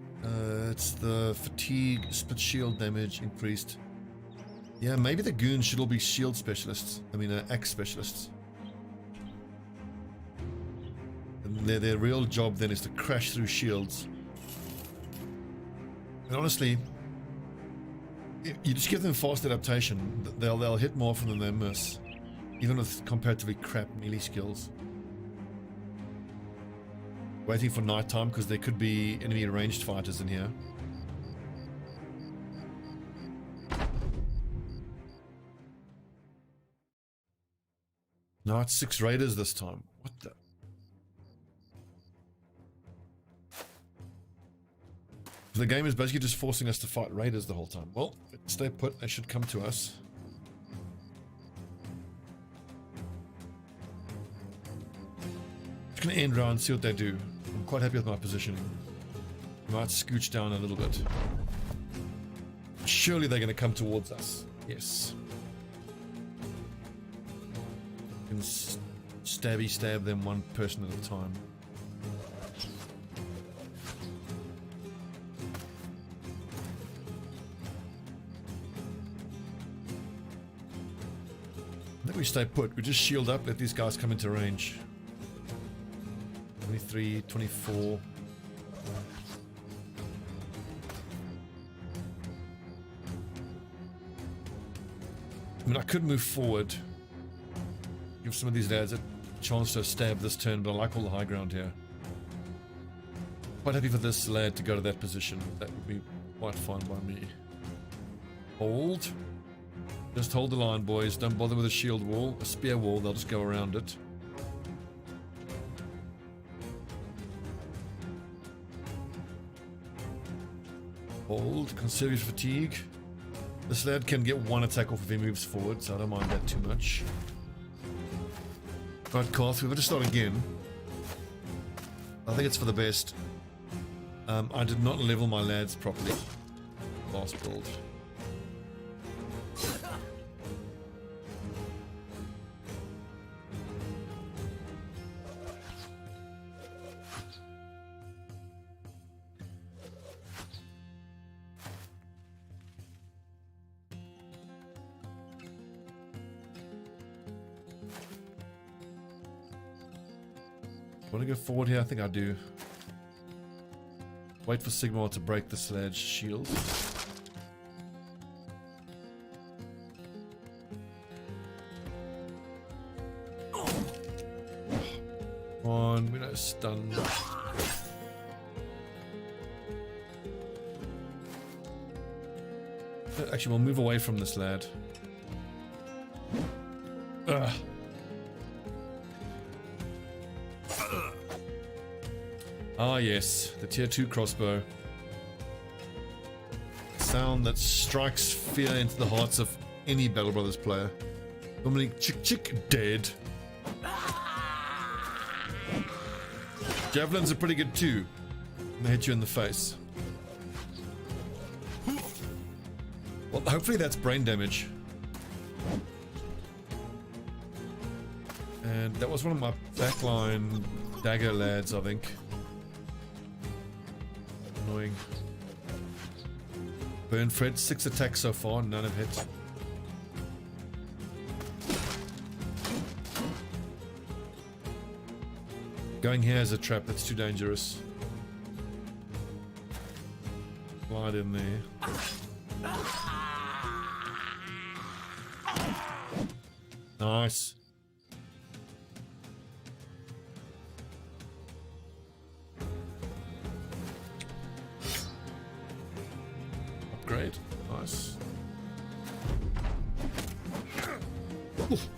it's the fatigue, split shield damage increased. Yeah, maybe the goons should all be shield specialists. I mean, axe specialists. And their real job then is to crash through shields. And honestly, you just give them fast adaptation, they'll hit more often than they miss, even with comparatively crap melee skills. Waiting for night time because there could be enemy ranged fighters in here. No, it's 6 raiders this time. What the? The game is basically just forcing us to fight raiders the whole time. Well, stay put, they should come to us. Just gonna end round, see what they do. I'm quite happy with my positioning. I might scooch down a little bit. Surely they're gonna come towards us. Yes. Can stab them one person at a time. I think we stay put. We just shield up, let these guys come into range. 23, 24. I mean, I could move forward. Give some of these lads a chance to stab this turn, but I like all the high ground here. Quite happy for this lad to go to that position. That would be quite fine by me. Hold. Just hold the line, boys. Don't bother with a shield wall. A spear wall, they'll just go around it. Hold. Conserve your fatigue. This lad can get one attack off if he moves forward, so I don't mind that too much. Right, Carth, we're going to start again. I think it's for the best. I did not level my lads properly. Last build. Want to go forward here? I think I do. Wait for Sigmar to break the sledge shield. Come on, we don't stun. Actually, we'll move away from this lad. Ugh. Ah yes, the tier 2 crossbow. Sound that strikes fear into the hearts of any Battle Brothers player. Normally, chick dead. Javelins are pretty good too. They hit you in the face. Well, hopefully that's brain damage. And that was one of my backline dagger lads, I think. Annoying. Burn Fred, 6 attacks so far, none have hit. Going here as a trap, that's too dangerous. Slide in there. Nice. upgrade. Nice. Oof.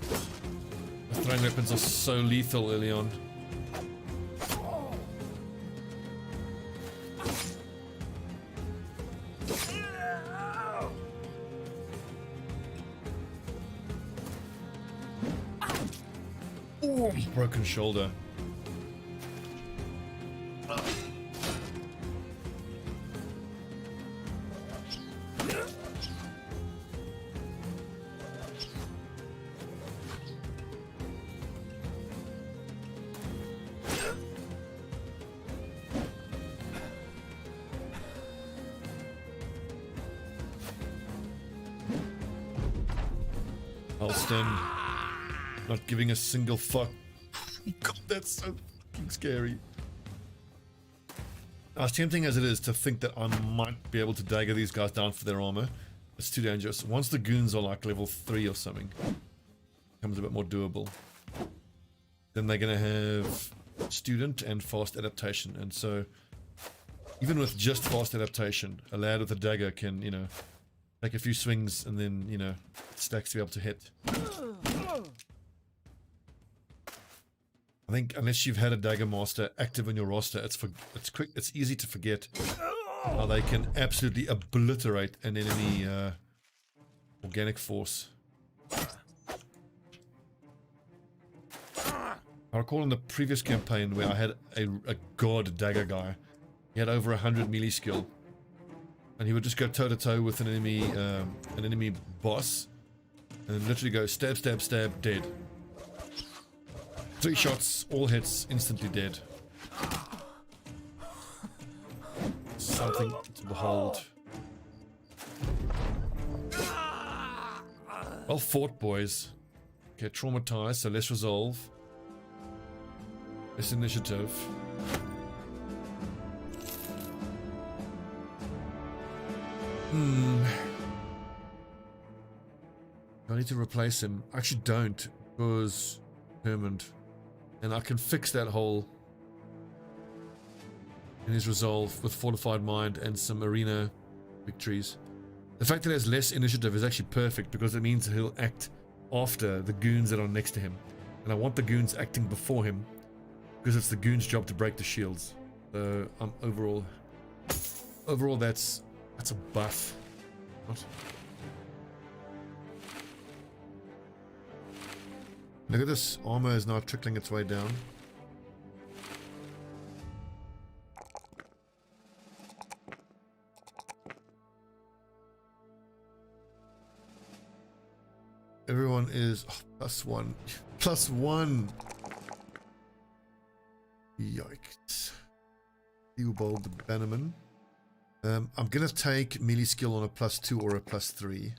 The throwing weapons are so lethal early on. Ooh, broken shoulder. Alston, not giving a single fuck. God, that's so fucking scary. As tempting as it is to think that I might be able to dagger these guys down for their armor, it's too dangerous. Once the goons are like level 3 or something, it becomes a bit more doable. Then they're gonna have student and fast adaptation, and so even with just fast adaptation, a lad with a dagger can, you know, take a few swings and then, you know, stacks to be able to hit. I think unless you've had a dagger master active in your roster, it's easy to forget how they can absolutely obliterate an enemy organic force. I recall in the previous campaign where I had a god dagger guy. He had over 100 melee skill, and he would just go toe to toe with an enemy boss, and literally go stab, stab, stab, dead. 3 shots, all hits, instantly dead. Something to behold. Well fought, boys. Okay, traumatized, so less resolve. Less initiative. Do I need to replace him? I actually don't, because determined. And I can fix that hole in his resolve with fortified mind and some arena victories. The fact that he has less initiative is actually perfect, because it means he'll act after the goons that are next to him. And I want the goons acting before him, because it's the goons' job to break the shields. So overall that's a buff. What? Look at this, armor is now trickling its way down. Everyone is +1. +1! Yikes. Theobald the Bannerman. I'm gonna take melee skill on a +2 or a +3.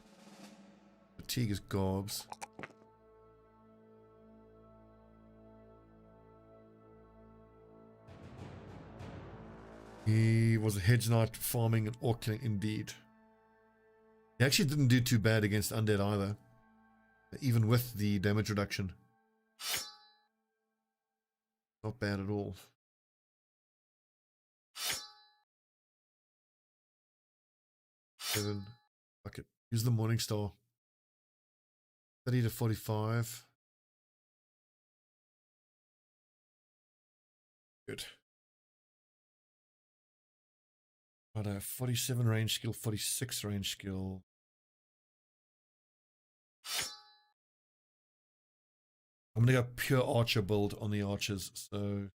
Fatigue is garbs. He was a hedge knight farming and orc killing indeed. He actually didn't do too bad against undead either, even with the damage reduction. Not bad at all. Seven. Fuck it. Use the Morning Star. 30 to 45. Good. Got a 47 range skill, 46 range skill. I'm gonna go pure archer build on the archers, so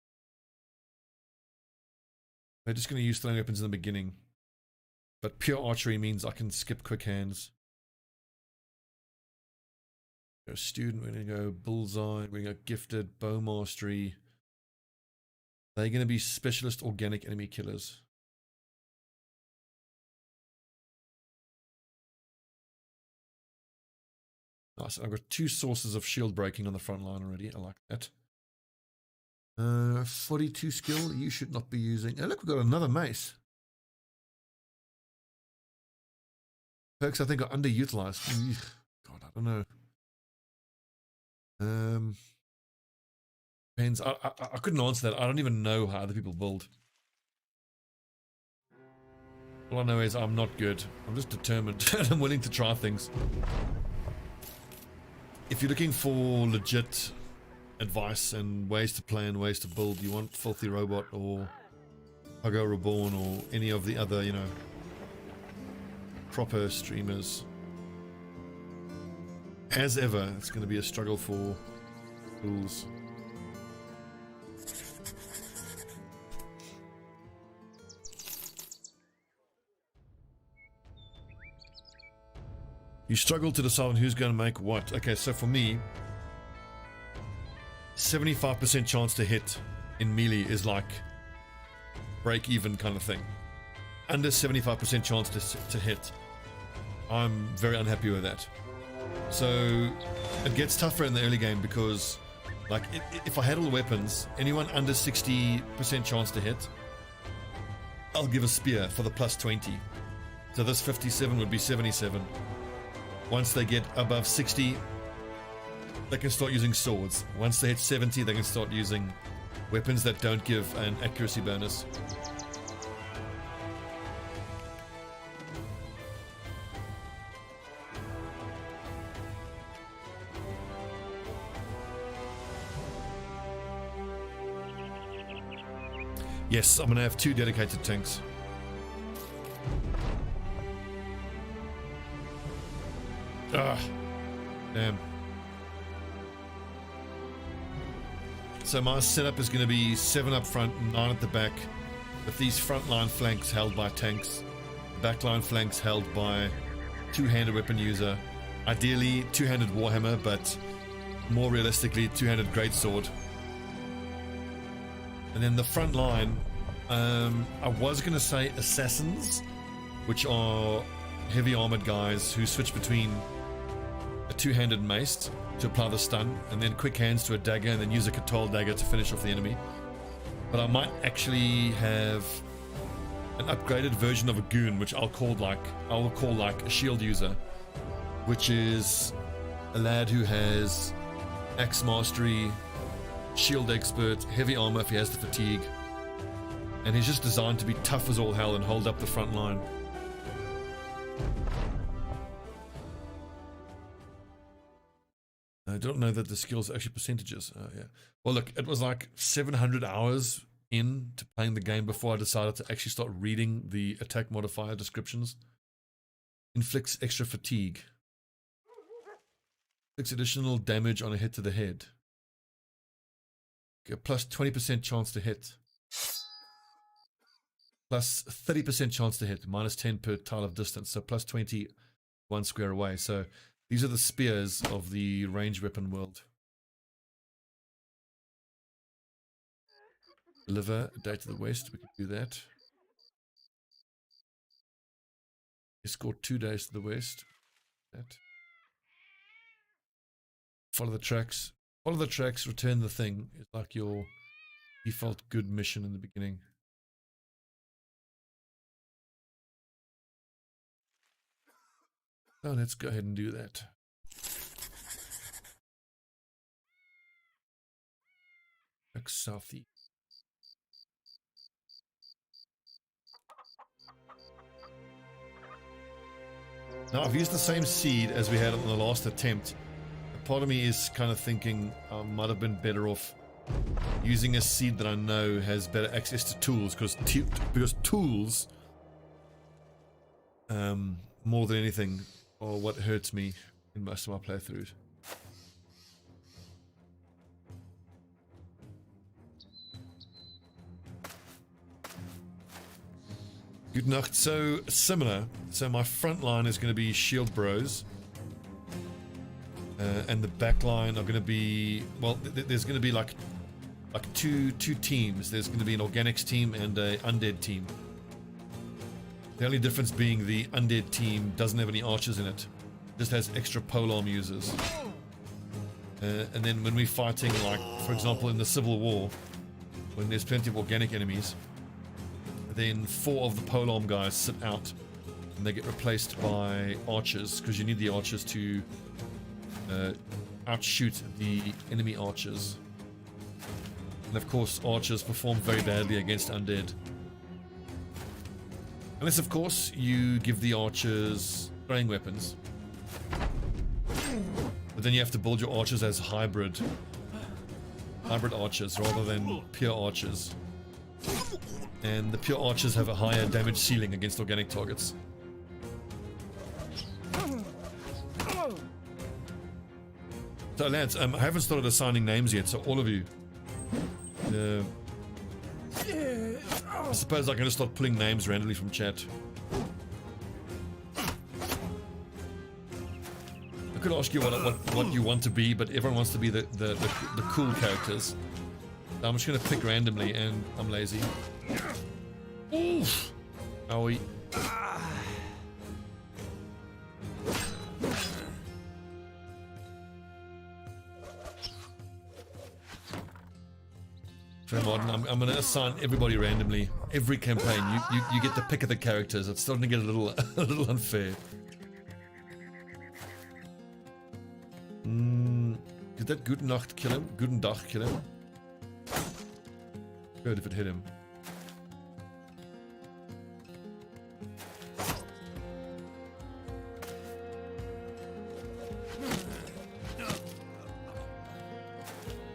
they're just gonna use throwing weapons in the beginning. But pure archery means I can skip quick hands. Go student, we're gonna go bullseye, we're gonna go gifted, bow mastery. They're gonna be specialist organic enemy killers. Nice, I've got 2 sources of shield breaking on the front line already. I like that. 42 skill, you should not be using. Oh, look, we've got another mace. Perks, I think, are underutilized. God, I don't know. Depends. I couldn't answer that. I don't even know how other people build. All I know is I'm not good. I'm just determined and I'm willing to try things. If you're looking for legit advice and ways to play and ways to build, you want Filthy Robot or Pogo Reborn or any of the other, you know, proper streamers. As ever, it's going to be a struggle for tools. You struggle to decide on who's going to make what. Okay, so for me, 75% chance to hit in melee is like break even kind of thing. Under 75% chance to hit, I'm very unhappy with that. So it gets tougher in the early game because, like, if I had all the weapons, anyone under 60% chance to hit, I'll give a spear for the plus 20. So this 57 would be 77. Once they get above 60, they can start using swords. Once they hit 70, they can start using weapons that don't give an accuracy bonus. Yes, I'm going to have 2 dedicated tanks. Ah, damn. So my setup is going to be 7 up front, 9 at the back, with these frontline flanks held by tanks, backline flanks held by 2-handed weapon user, ideally 2-handed warhammer, but more realistically 2-handed greatsword. And then the front line, I was going to say assassins, which are heavy armored guys who switch between a 2-handed mace to apply the stun, and then quick hands to a dagger, and then use a Katal dagger to finish off the enemy. But I might actually have an upgraded version of a goon, which I'll call like a shield user, which is a lad who has axe mastery, shield expert, heavy armor if he has the fatigue, and he's just designed to be tough as all hell and hold up the front line. I don't know that the skills are actually percentages. Yeah. Well, look, it was like 700 hours into playing the game before I decided to actually start reading the attack modifier descriptions. Inflicts extra fatigue. Inflicts additional damage on a hit to the head. Okay, plus 20% chance to hit. Plus 30% chance to hit. Minus 10 per tile of distance. So plus 20 1 square away. So these are the spears of the ranged weapon world. Deliver a day to the west. We can do that. Escort 2 days to the west. That. Follow the tracks. Follow the tracks, return the thing. It's like your default good mission in the beginning. So let's go ahead and do that. Back southeast. Now I've used the same seed as we had on the last attempt. Part of me is kind of thinking I might have been better off using a seed that I know has better access to tools, because tools, more than anything, are what hurts me in most of my playthroughs. Good night. So similar. So my front line is going to be shield bros. And the back line are going to be, well, there's going to be like two teams. There's going to be an organics team and a undead team. The only difference being the undead team doesn't have any archers in it. It just has extra polearm users. And then when we're fighting, like, for example, in the Civil War, when there's plenty of organic enemies, then 4 of the polearm guys sit out and they get replaced by archers, because you need the archers to outshoot the enemy archers. And of course, archers perform very badly against undead. Unless, of course, you give the archers throwing weapons. But then you have to build your archers as hybrid archers rather than pure archers. And the pure archers have a higher damage ceiling against organic targets. So lads, I haven't started assigning names yet, so all of you, I suppose I can just start pulling names randomly from chat. I could ask you what you want to be, but everyone wants to be the cool characters. So I'm just going to pick randomly, and I'm lazy. Oof! Owie. I'm going to assign everybody randomly. Every campaign, you get the pick of the characters. It's starting to get a little a little unfair. Did that Guten Nacht kill him? Guten Tag kill him? Good if it hit him.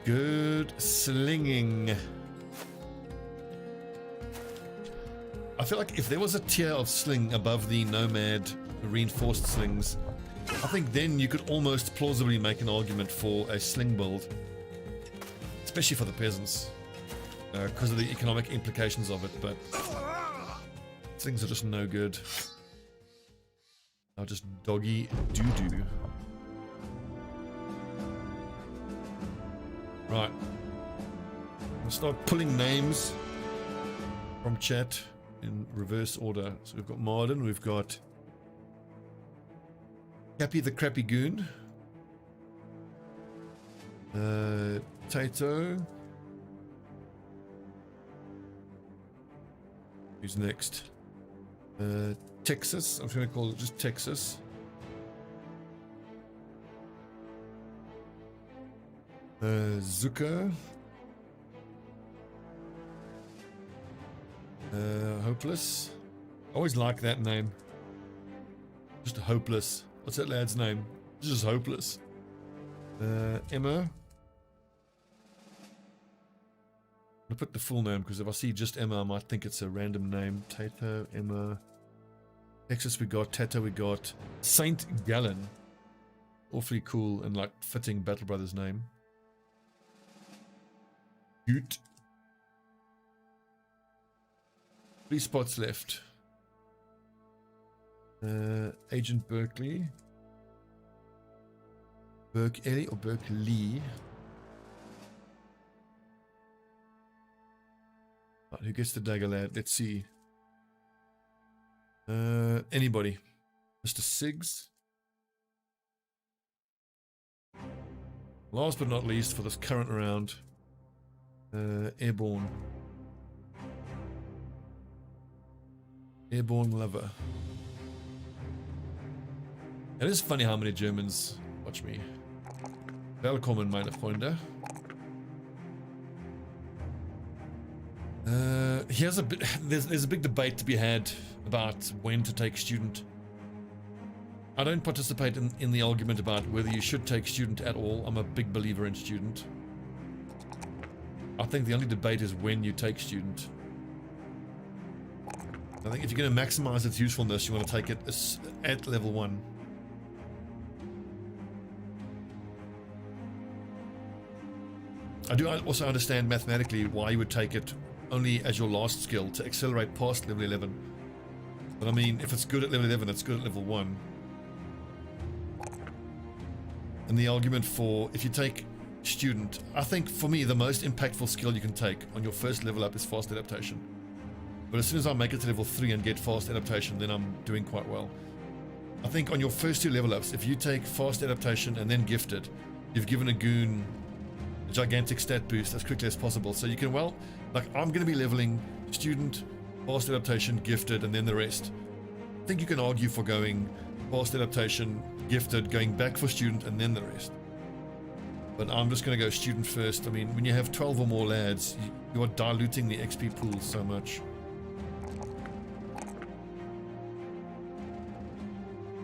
Good slinging. I feel like if there was a tier of sling above the nomad reinforced slings, I think then you could almost plausibly make an argument for a sling build, especially for the peasants, because of the economic implications of it. But slings are just no good. I'll just doggy doo-doo. Right. I'll start pulling names from chat in reverse order. So we've got Marden, we've got Cappy the Crappy Goon, Tato. Who's next? Texas. I'm just going to call it just Texas. Zucker. Hopeless. Always like that name. Just Hopeless. What's that lad's name? Just Hopeless. Emma. I'm gonna put the full name because if I see just Emma, I might think it's a random name. Tato, Emma. Texas we got. Tato we got. Saint Gallen. Awfully cool and like fitting Battle Brothers name. Good. 3 spots left. Agent Berkeley. Berkeley or Berkeley. Right, who gets the dagger lad? Let's see. Anybody. Mr. Siggs. Last but not least for this current round. Airborne. Airborne lover. It is funny how many Germans watch me. Welcome, meine Freunde. There's a big debate to be had about when to take student. I don't participate in the argument about whether you should take student at all. I'm a big believer in student. I think the only debate is when you take student. I think if you're going to maximize its usefulness, you want to take it at level 1. I do also understand mathematically why you would take it only as your last skill to accelerate past level 11. But I mean, if it's good at level 11, it's good at level 1. And the argument for if you take student, I think for me the most impactful skill you can take on your first level up is fast adaptation. But as soon as I make it to level 3 and get fast adaptation, then I'm doing quite well. I think on your first 2 level ups, if you take fast adaptation and then gifted, you've given a goon a gigantic stat boost as quickly as possible. So you can, well, like I'm going to be leveling student, fast adaptation, gifted, and then the rest. I think you can argue for going fast adaptation, gifted, going back for student, and then the rest. But I'm just going to go student first. I mean, when you have 12 or more lads, you are diluting the XP pool so much.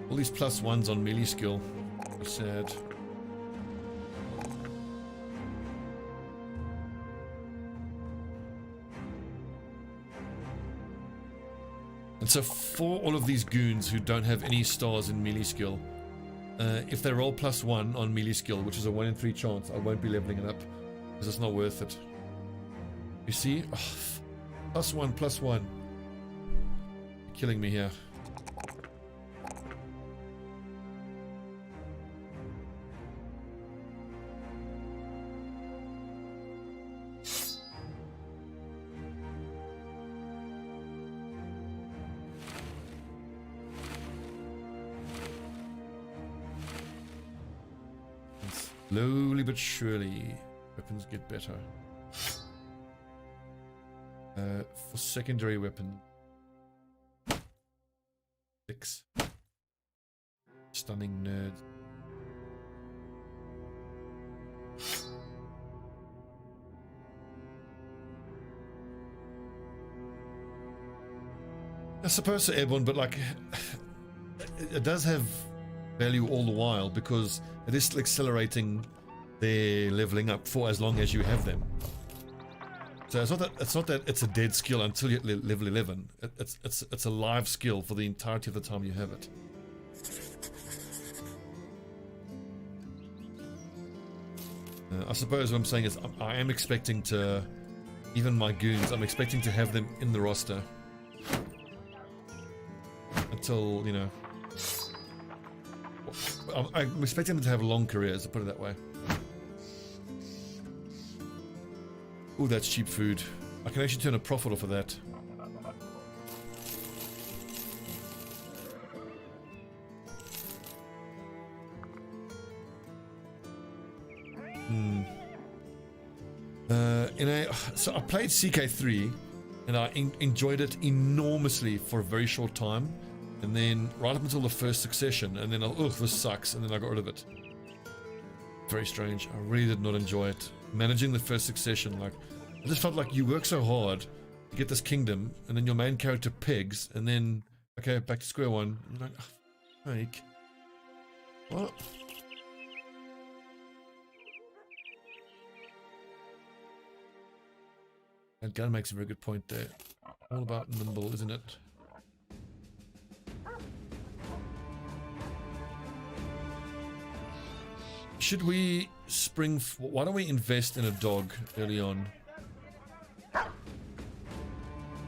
All these plus ones on melee skill. Sad. And so for all of these goons who don't have any stars in melee skill, if they roll +1 on melee skill, which is a 1 in 3 chance, I won't be leveling it up because it's not worth it. You see? Oh, +1, +1. You're killing me here. Slowly but surely, weapons get better. For secondary weapon, 6. Stunning nerd. I suppose so, airborne, but like, it does have value all the while because it is still accelerating their leveling up for as long as you have them. So it's not that it's a dead skill until you hit level 11. It's a live skill for the entirety of the time you have it. I suppose what I'm saying is I am expecting to, even my goons, I'm expecting to have them in the roster until, you know, I'm expecting them to have long careers, to put it that way. Oh, that's cheap food. I can actually turn a profit off of that. So I played CK3 and I enjoyed it enormously for a very short time, and then right up until the first succession, and then this sucks, and then I got rid of it. Very strange. I really did not enjoy it. Managing the first succession, like, I just felt like you work so hard to get this kingdom, and then your main character pegs, and then, okay, back to square one. I'm like, oh, fake. What? That gun makes a very good point there. All about nimble, isn't it? Should we spring... Why don't we invest in a dog early on?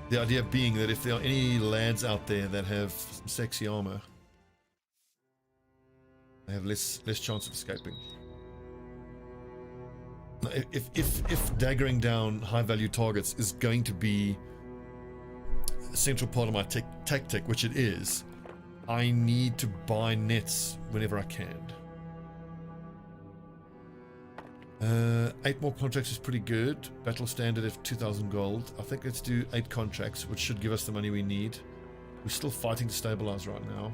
The idea being that if there are any lads out there that have some sexy armor, they have less chance of escaping. Now, if daggering down high value targets is going to be a central part of my tactic, which it is, I need to buy nets whenever I can. 8 more contracts is pretty good. Battle standard at 2,000 gold. I think let's do 8 contracts, which should give us the money we need. We're still fighting to stabilize right now.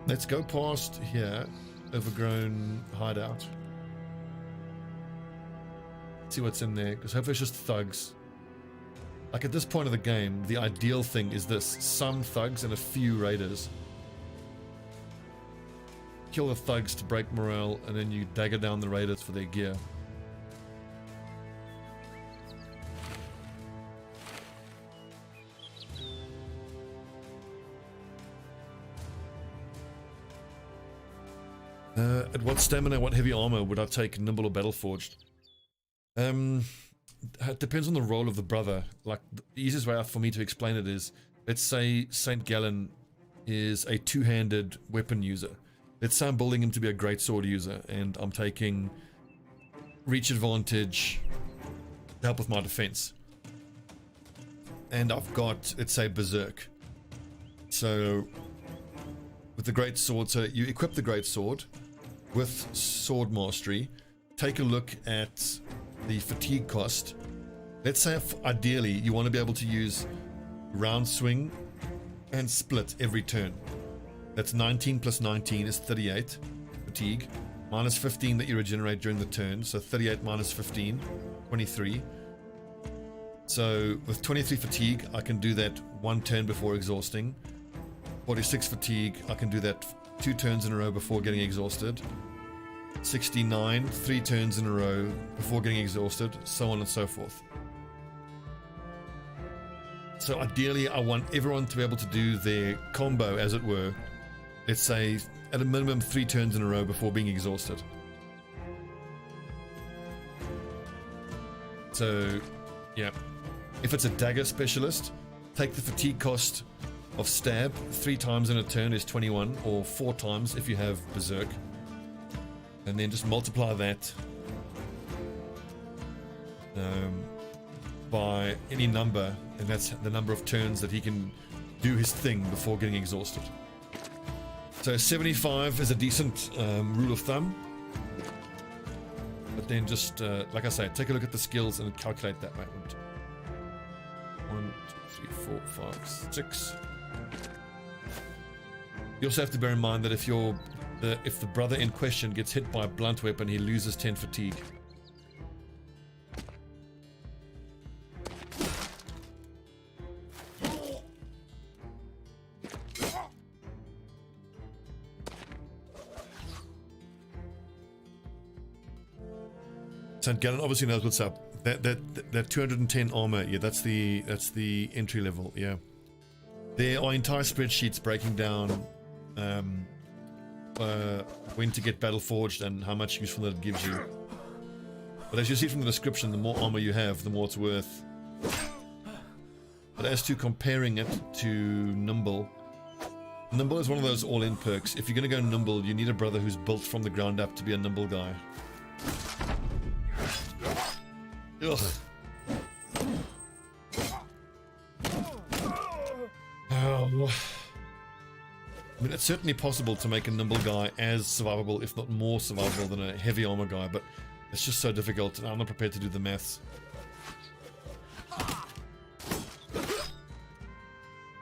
Let's go past here. Overgrown hideout. See what's in there, because hopefully it's just thugs. Like at this point of the game, the ideal thing is this: some thugs and a few raiders. Kill the thugs to break morale, and then you dagger down the raiders for their gear. At what stamina, what heavy armor would I take nimble or battle forged? It depends on the role of the brother. Like, the easiest way out for me to explain it is, let's say Saint Gallen is a two-handed weapon user. Let's say I'm building him to be a great sword user, and I'm taking reach advantage to help with my defense. And I've got, let's say, berserk. So with the great sword, so you equip the great sword with sword mastery. Take a look at the fatigue cost. Let's say ideally you want to be able to use round swing and split every turn. That's 19 plus 19 is 38 fatigue, minus 15 that you regenerate during the turn, so 38 minus 15, 23. So with 23 fatigue, I can do that 1 turn before exhausting. 46 fatigue, I can do that 2 turns in a row before getting exhausted. 69, 3 turns in a row before getting exhausted, so on and so forth. So ideally, I want everyone to be able to do their combo, as it were, let's say at a minimum 3 turns in a row before being exhausted. So, yeah. If it's a dagger specialist, take the fatigue cost of stab 3 times in a turn is 21, or 4 times if you have berserk. And then just multiply that by any number, and that's the number of turns that he can do his thing before getting exhausted. So 75 is a decent rule of thumb. But then just, like I say, take a look at the skills and calculate that way. 1, 2, 3, 4, 5, 6. You also have to bear in mind that if the brother in question gets hit by a blunt weapon, he loses 10 fatigue. St. Gallen obviously knows what's up. That 210 armor, yeah, that's the entry level, yeah. There are entire spreadsheets breaking down when to get battle forged and how much usefulness it gives you. But as you see from the description, the more armor you have, the more it's worth. But as to comparing it to Nimble, Nimble is one of those all-in perks. If you're going to go Nimble, you need a brother who's built from the ground up to be a Nimble guy. Ugh. Oh. I mean, it's certainly possible to make a Nimble guy as survivable, if not more survivable, than a heavy armor guy, but it's just so difficult, and I'm not prepared to do the maths.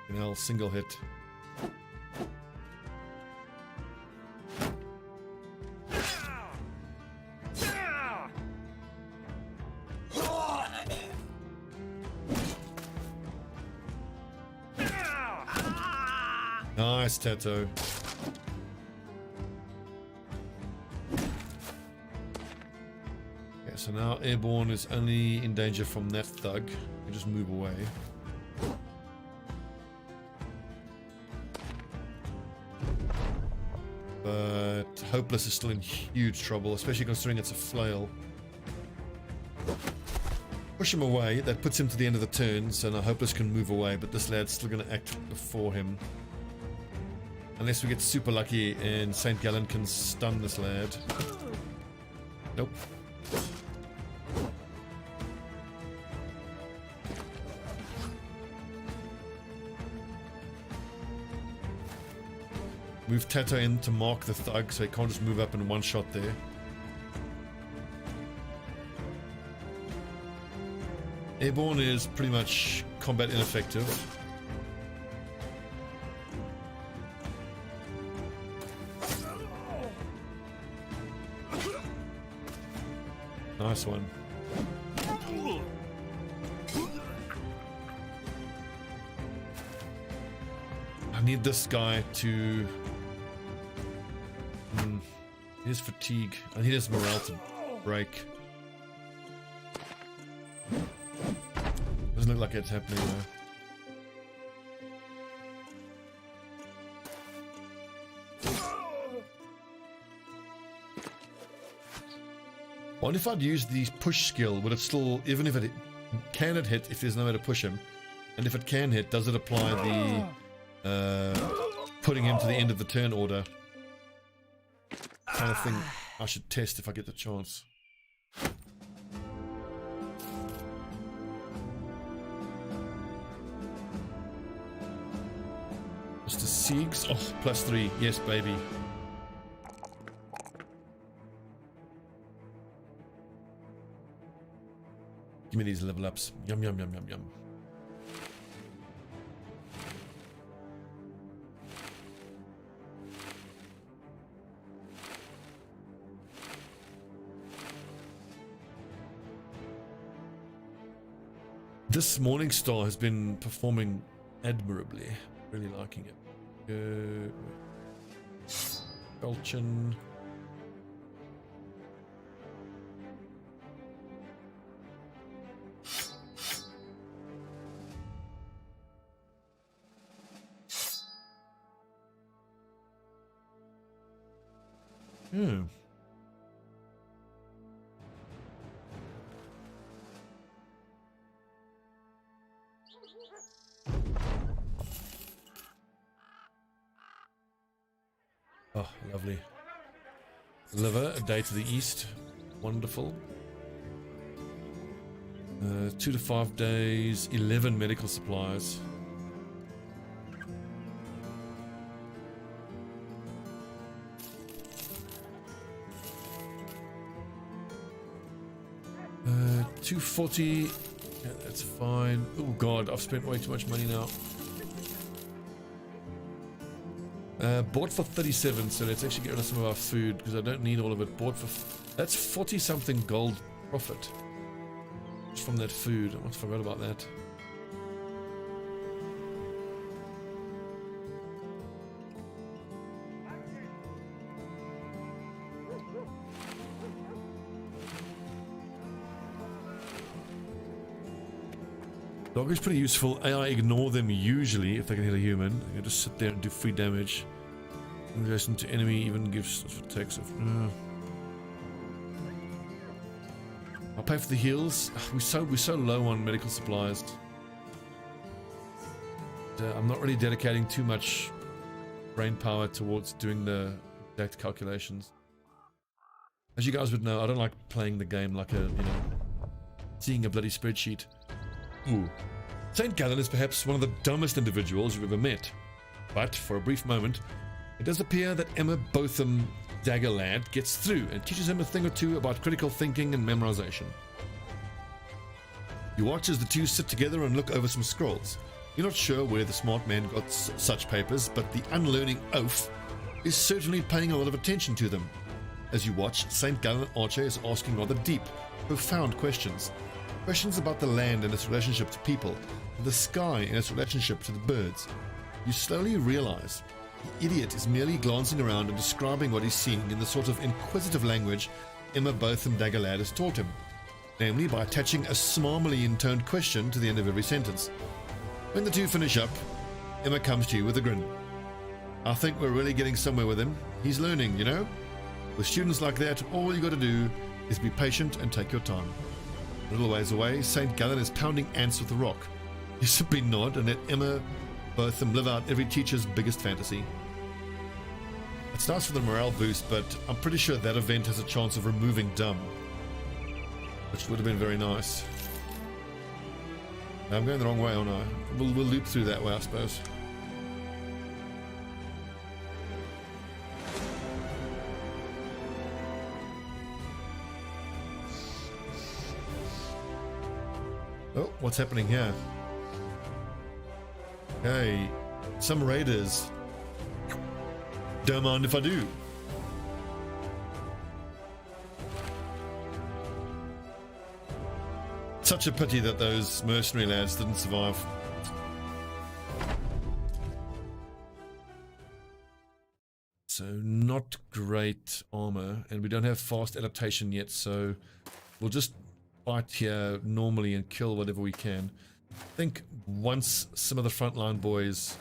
And I'll single hit. Nice, Tato. Okay, so now Airborne is only in danger from that thug. You just move away. But Hopeless is still in huge trouble, especially considering it's a flail. Push him away, that puts him to the end of the turn, so now Hopeless can move away, but this lad's still going to act before him. Unless we get super lucky and St. Gallen can stun this lad. Nope. Move Tato in to mark the thug so he can't just move up in one shot there. Airborne is pretty much combat ineffective. Nice one. I need this guy to... his fatigue. I need his morale to break. Doesn't look like it's happening though. What if I'd use the push skill? Would it still, even if it can it hit if there's no way to push him? And if it can hit, does it apply the putting him to the end of the turn order? Kind of thing I should test if I get the chance. Mr. Siegs, oh, +3, yes baby. Give me these level ups. Yum, yum, yum, yum, yum. This Morning Star has been performing admirably. Really liking it. Belchin. Hmm. Oh, lovely. Liver, a day to the east. Wonderful. 2 to 5 days, 11 medical supplies. Uh, 240. Yeah, that's fine. Oh god, I've spent way too much money now. Bought for 37, so let's actually get rid of some of our food because I don't need all of it. Bought for that's 40 something gold profit just from that food. I almost forgot about that. Dog is pretty useful. AI ignore them usually if they can hit a human. They just sit there and do free damage. In relation to enemy, even gives attacks of. I'll pay for the heals. We're so low on medical supplies. I'm not really dedicating too much brain power towards doing the exact calculations. As you guys would know, I don't like playing the game like seeing a bloody spreadsheet. Ooh. St. Gallen is perhaps one of the dumbest individuals you've ever met, but for a brief moment, it does appear that Emma Botham Daggerlad gets through and teaches him a thing or two about critical thinking and memorization. You watch as the two sit together and look over some scrolls. You're not sure where the smart man got such papers, but the unlearning oaf is certainly paying a lot of attention to them. As you watch, St. Gallen Archer is asking rather deep, profound questions. Questions about the land and its relationship to people, and the sky and its relationship to the birds. You slowly realize the idiot is merely glancing around and describing what he's seeing in the sort of inquisitive language Emma Botham Daggerlad has taught him, namely by attaching a smarmily intoned question to the end of every sentence. When the two finish up, Emma comes to you with a grin. I think we're really getting somewhere with him. He's learning, you know? With students like that, all you got to do is be patient and take your time. A little ways away, St. Gallen is pounding ants with a rock. You simply nod and let Emma Botham live out every teacher's biggest fantasy. It's nice for the morale boost, but I'm pretty sure that event has a chance of removing dumb, which would have been very nice. I'm going the wrong way, aren't I? We'll loop through that way, I suppose. Oh, what's happening here? Hey, some raiders. Don't mind if I do. Such a pity that those mercenary lads didn't survive. So not great armor, and we don't have fast adaptation yet, so we'll just fight here normally and kill whatever we can. I think once some of the frontline boys,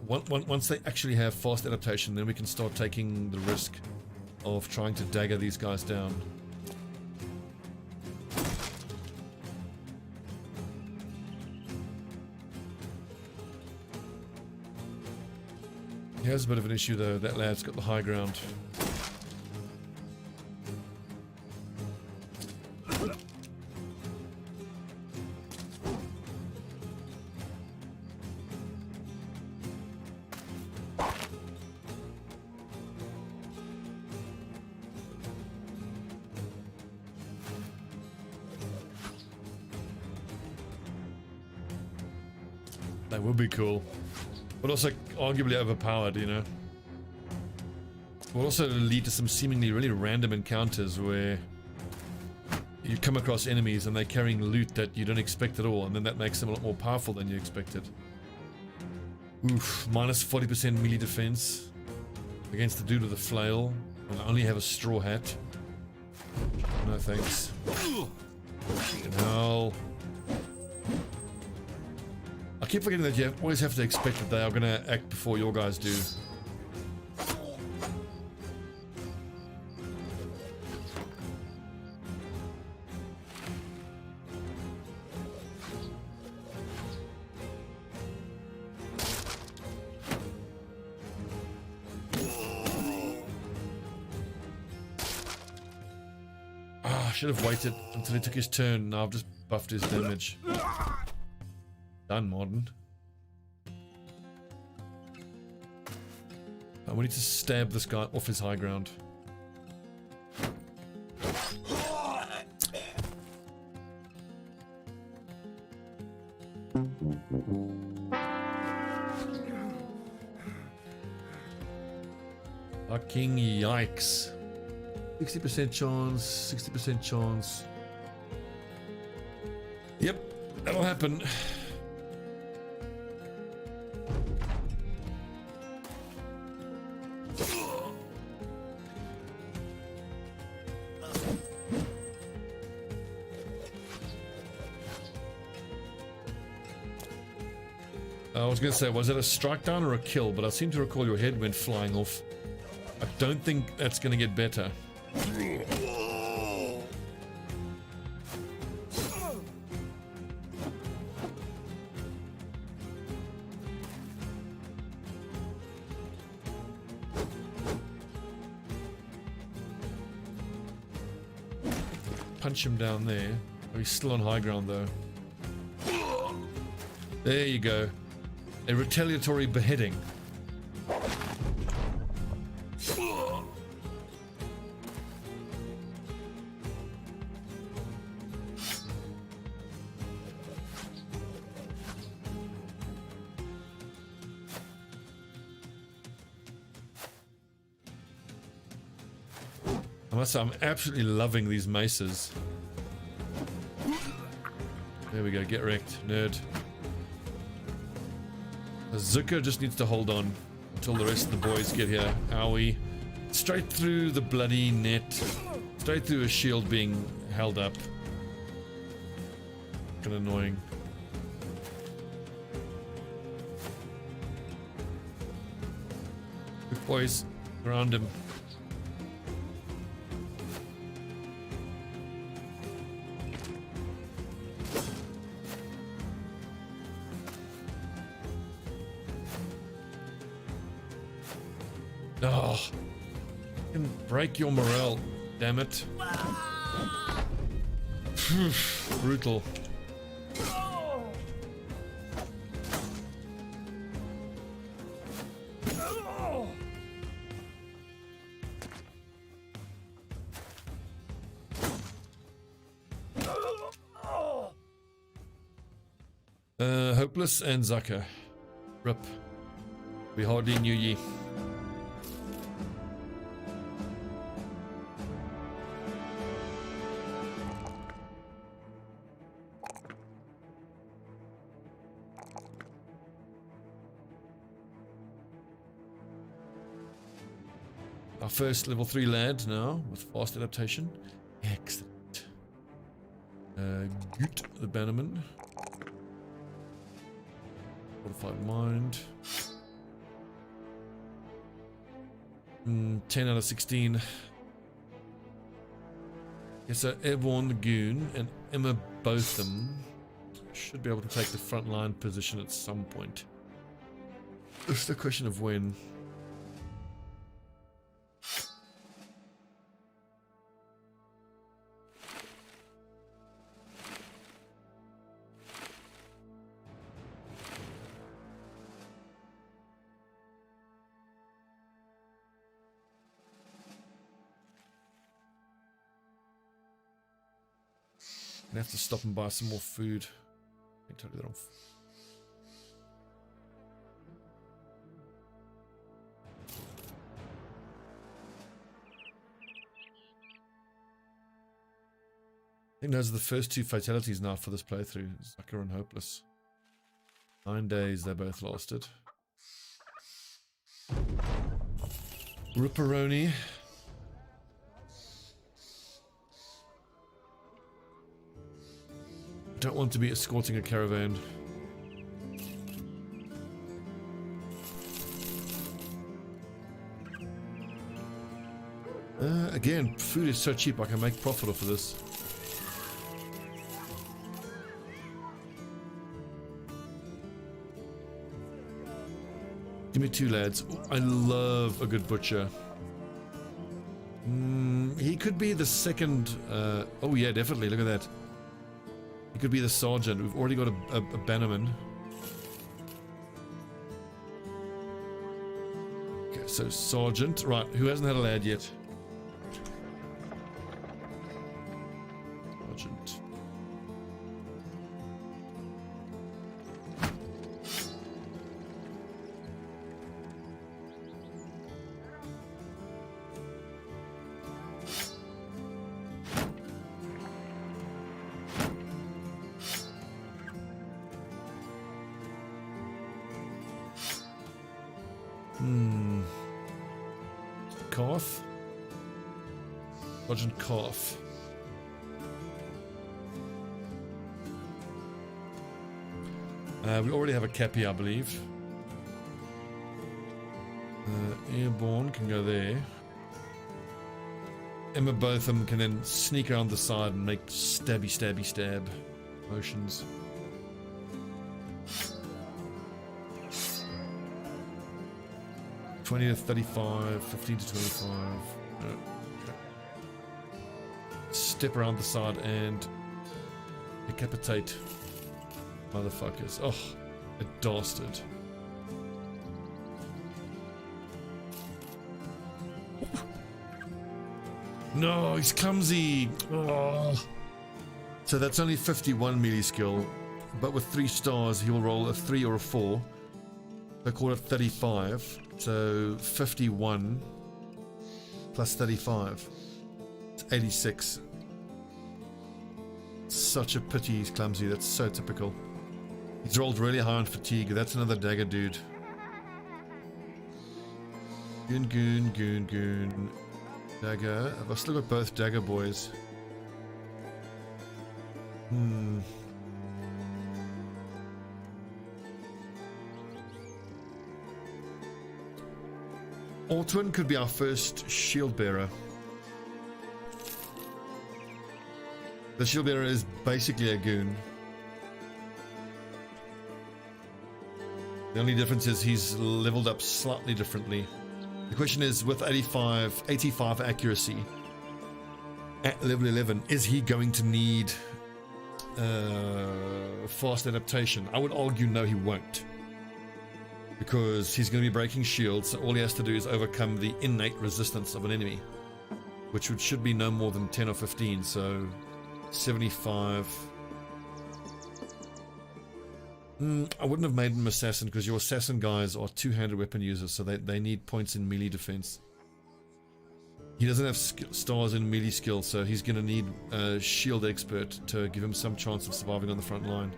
once they actually have fast adaptation, then we can start taking the risk of trying to dagger these guys down. Here's a bit of an issue though, that lad's got the high ground. That would be cool, but also arguably overpowered, you know. Will also lead to some seemingly really random encounters where you come across enemies and they're carrying loot that you don't expect at all, and then that makes them a lot more powerful than you expected. Oof, minus 40% melee defense against the dude with the flail, and I only have a straw hat. No thanks. Fucking hell. I keep forgetting that you always have to expect that they are going to act before your guys do. Should have waited until he took his turn. Now I've just buffed his damage. Done, Modern. We need to stab this guy off his high ground. Fucking yikes. 60% chance, 60% chance. Yep, that'll happen. I was going to say, was it a strike down or a kill? But I seem to recall your head went flying off. I don't think that's going to get better. Punch him down there. Oh, he's still on high ground though. There you go. A retaliatory beheading. I must say, I'm absolutely loving these maces. There we go, get wrecked, nerd. Zucker just needs to hold on until the rest of the boys get here. Owie. Straight through the bloody net. Straight through a shield being held up. Kinda annoying. Good boys, around him. Oh, can break your morale, damn it. Brutal. Hopeless and Zucker. Rip. We hardly knew ye. Our first level 3 lad now with fast adaptation. Excellent. Gut, the bannerman. Fortified mind. 10 out of 16. Yeah, so Airborne the Goon and Emma Botham should be able to take the front line position at some point. It's the question of when. I have to stop and buy some more food. I totally that off. think those are the first 2 fatalities now for this playthrough. Zucker and Hopeless. 9 days they both lasted. Ripperoni. Don't want to be escorting a caravan. Again, food is so cheap I can make profit off of this. Give me 2 lads. I love a good butcher. He could be the second... oh yeah, definitely, look at that. He could be the sergeant. We've already got a bannerman. Okay, so sergeant. Right, who hasn't had a lad yet? Sergeant. Cough. Sergeant Cough. We already have a cappy, I believe. Airborne can go there. Emma Botham can then sneak around the side and make stabby stabby stab motions. $20 to 35, 15 to 25. Okay. Step around the side and decapitate motherfuckers. Oh, a dastard. No, he's clumsy. Oh. So that's only 51 melee skill, but with 3 stars, he will roll a 3 or a 4. I call it 35. So 51 plus 35. It's 86. Such a pity he's clumsy. That's so typical. He's rolled really high on fatigue. That's another dagger dude. Goon, goon, goon, goon. Dagger. I've still got both dagger boys. Ortwin could be our first shield bearer. The shield bearer is basically a goon. The only difference is he's leveled up slightly differently. The question is, with 85 accuracy at level 11, is he going to need fast adaptation? I would argue no, he won't. Because he's going to be breaking shields, so all he has to do is overcome the innate resistance of an enemy, which should be no more than 10 or 15, so 75. I wouldn't have made him assassin, because your assassin guys are two-handed weapon users, so they need points in melee defense. He doesn't have stars in melee skill, so he's going to need a shield expert to give him some chance of surviving on the front line.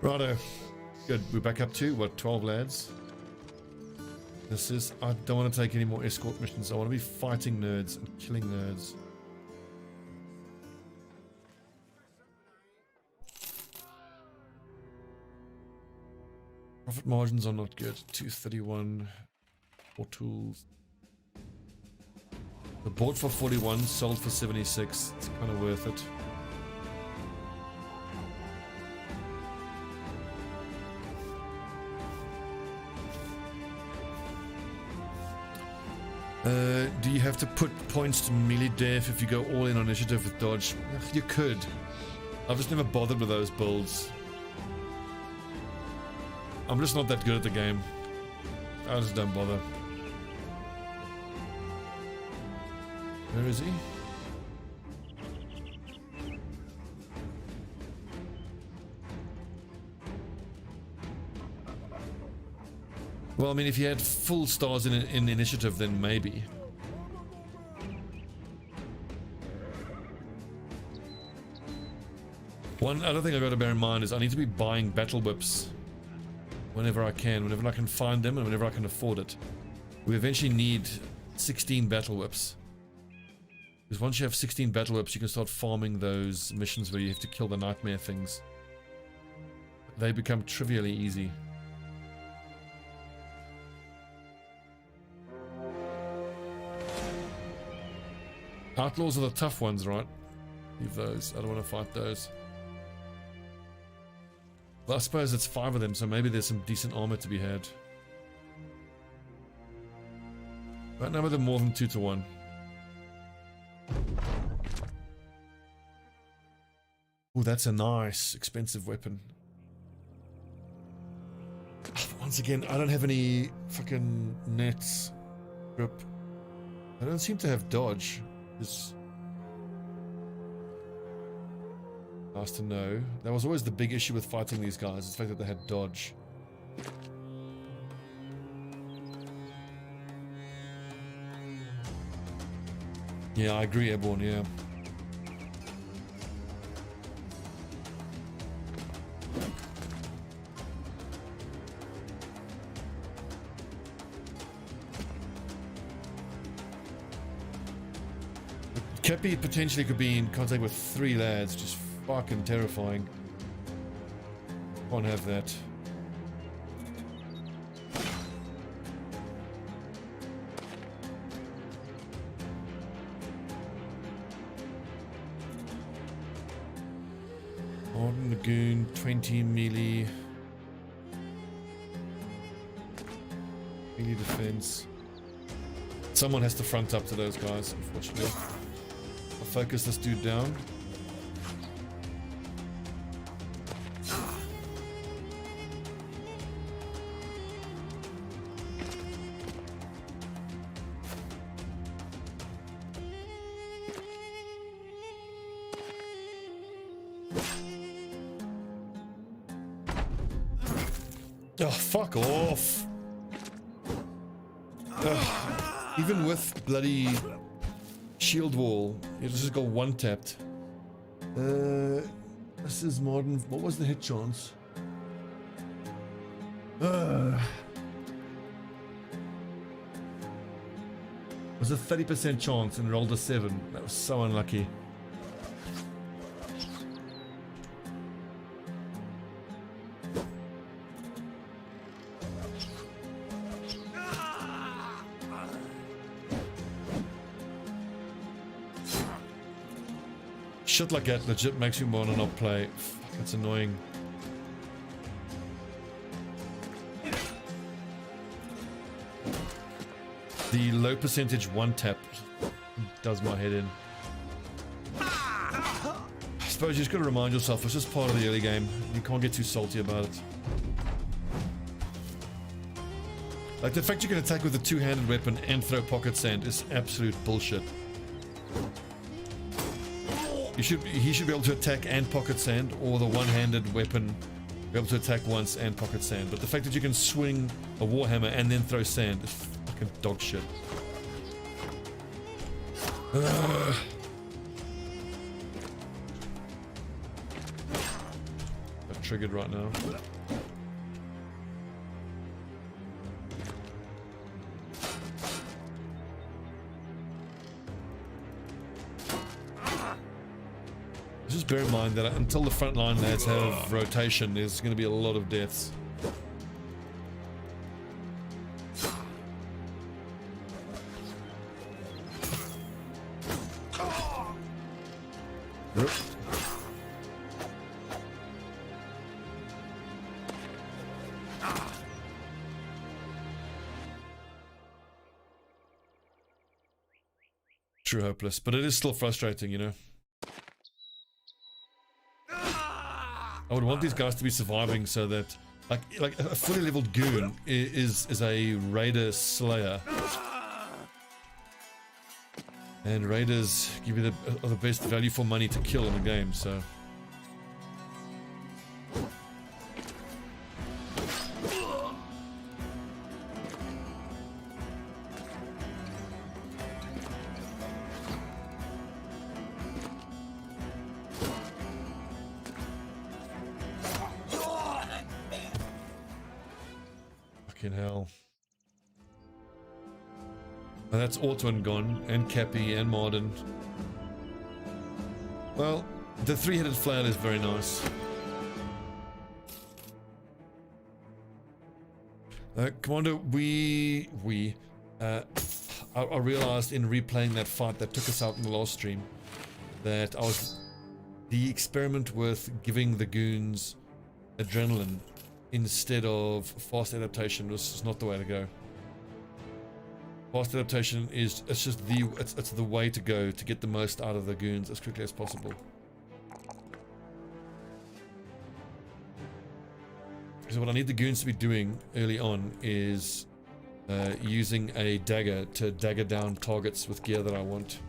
Righto. Good. We're back up to, what, 12 lads? This is... I don't want to take any more escort missions. I want to be fighting nerds and killing nerds. Profit margins are not good. 231. 4 tools. The bought for 41, sold for 76. It's kind of worth it. Do you have to put points to melee def if you go all in on initiative with dodge? You could. I've just never bothered with those builds. I'm just not that good at the game. I just don't bother. Where is he? Well, I mean, if you had full stars in initiative, then maybe. One other thing I got to bear in mind is I need to be buying battle whips whenever I can find them and whenever I can afford it. We eventually need 16 battle whips. Because once you have 16 battle whips, you can start farming those missions where you have to kill the nightmare things. They become trivially easy. Outlaws are the tough ones, right? Leave those. I don't want to fight those. Well, I suppose it's 5 of them, so maybe there's some decent armor to be had. Right now, they're more than 2 to 1. Oh, that's a nice, expensive weapon. Once again, I don't have any fucking nets. Grip. I don't seem to have dodge. It's nice to know. That was always the big issue with fighting these guys, is the fact that they had dodge. Yeah, I agree, Airborne, yeah. Kepi potentially could be in contact with 3 lads, just fucking terrifying. Can't have that. Modern Lagoon, 20 melee. Melee defense. Someone has to front up to those guys, unfortunately. I'll focus this dude down. Oh, fuck off. Ugh. Even with bloody shield wall, you just got one tapped. This is modern. What was the hit chance? It was a 30% chance and rolled a 7. That was so unlucky. Shit like that legit makes me want to not play. Fuck, it's annoying. The low percentage one tap does my head in. I suppose you just gotta remind yourself it's just part of the early game. You can't get too salty about it. Like the fact you can attack with a two-handed weapon and throw pocket sand is absolute bullshit. He should be able to attack and pocket sand, or the one-handed weapon be able to attack once and pocket sand. But the fact that you can swing a warhammer and then throw sand is fucking dog shit. Got triggered right now. Just bear in mind that until the frontline lads have rotation, there's going to be a lot of deaths. Rip. True hopeless, but it is still frustrating, you know. I would want these guys to be surviving so that Like a fully leveled goon is a raider slayer, and raiders give you the best value for money to kill in the game. So. Fucking hell. And that's Autumn gone, and Cappy, and Marden. Well, the three-headed flail is very nice. Commander, I realized in replaying that fight that took us out in the last stream that the experiment with giving the goons adrenaline instead of fast adaptation was not the way to go. Fast adaptation is it's the way to go to get the most out of the goons as quickly as possible. So what I need the goons to be doing early on is using a dagger to dagger down targets with gear that I want.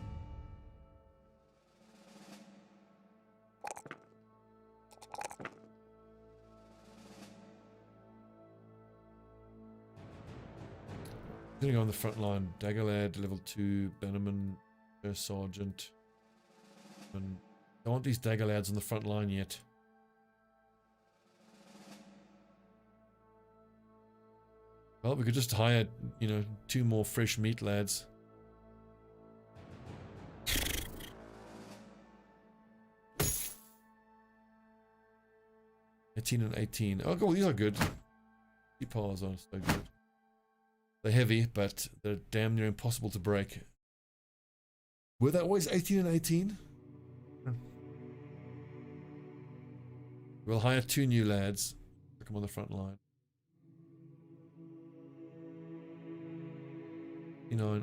I'm gonna go on the front line. Dagger lad, level 2, Bannerman, first sergeant. And I want these dagger lads on the front line yet. Well, we could just hire, 2 more fresh meat lads. and 18. Oh, well, these are good. The powers are so good. They're heavy, but they're damn near impossible to break. Were they always 18 and 18? We'll hire 2 new lads. Put them on the front line.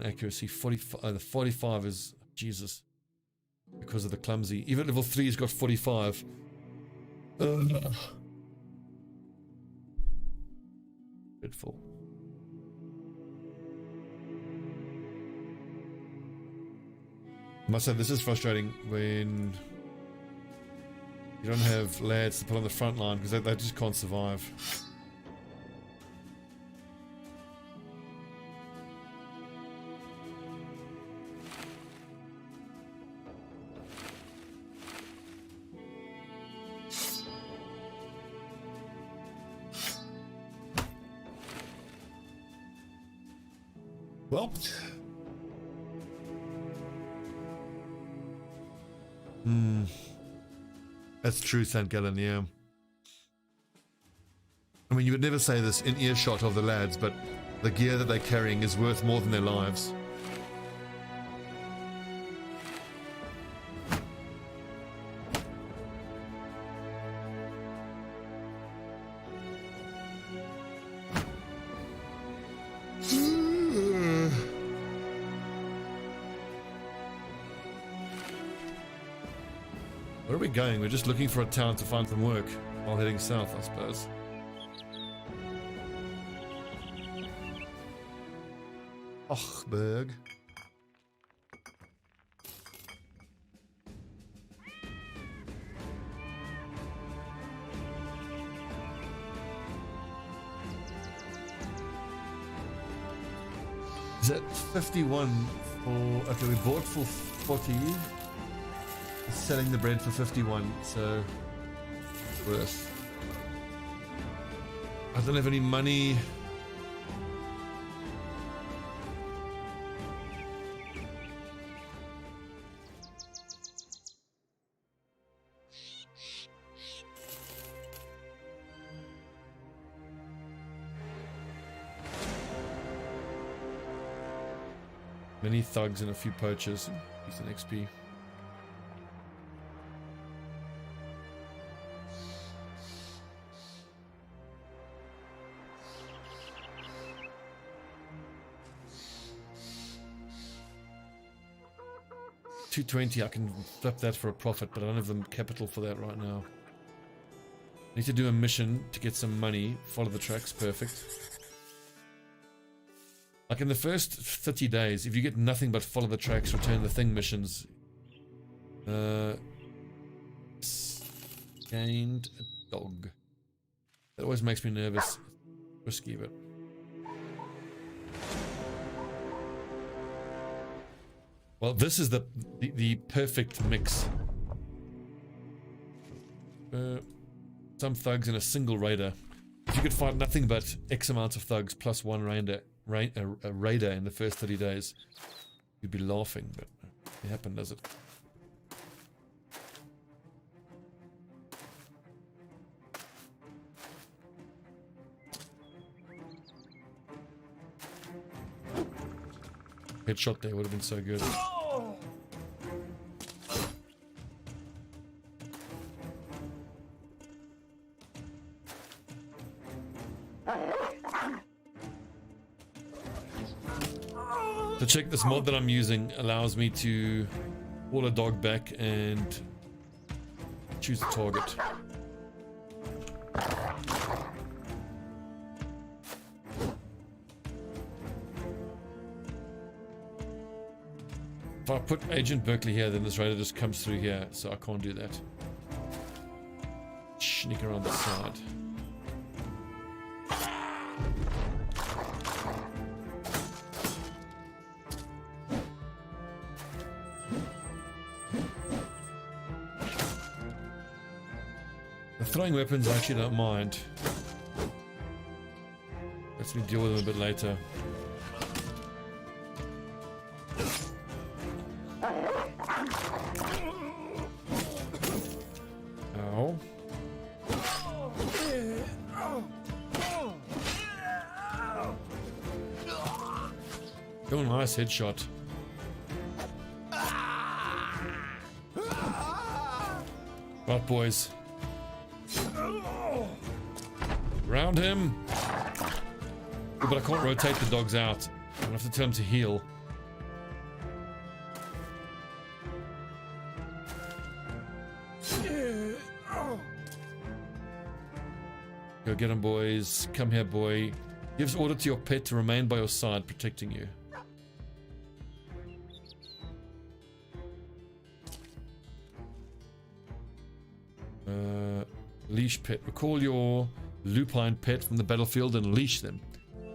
Accuracy. 45. The 45 is Jesus. Because of the clumsy. Even level 3's got 45. Dreadful. I must say, this is frustrating when you don't have lads to put on the front line because they just can't survive. Well, that's true, St. Gallen, yeah. I mean, you would never say this in earshot of the lads, but the gear that they're carrying is worth more than their lives. Where are we going? We're just looking for a town to find some work while heading south, I suppose. Ochberg. Is that 51 for... Okay, we bought for 40. Selling the bread for 51, so worth. I don't have any money. Many thugs and a few poachers. Decent XP. $220, I can flip that for a profit, but I don't have the capital for that right now. Need to do a mission to get some money. Follow the tracks. Perfect. Like in the first 30 days, if you get nothing but follow the tracks, return the thing missions. Gained a dog. That always makes me nervous. Risky, but... Well, this is the perfect mix. Some thugs and a single raider. If you could find nothing but X amount of thugs plus one raider in the first 30 days, you'd be laughing, but it happened, does it? Headshot there would have been so good. So check, this mod that I'm using allows me to call a dog back and choose a target. If I put Agent Berkeley here, then this raider just comes through here, so I can't do that. Sneak around the side. The throwing weapons I actually don't mind. Lets me deal with them a bit later. Ow. Oh, nice headshot. Right, boys. Round him. Oh, but I can't rotate the dogs out. I have to tell him to heal. Go get him, boys. Come here, boy. Gives order to your pet to remain by your side, protecting you. Leash pet. Recall your lupine pet from the battlefield and leash them.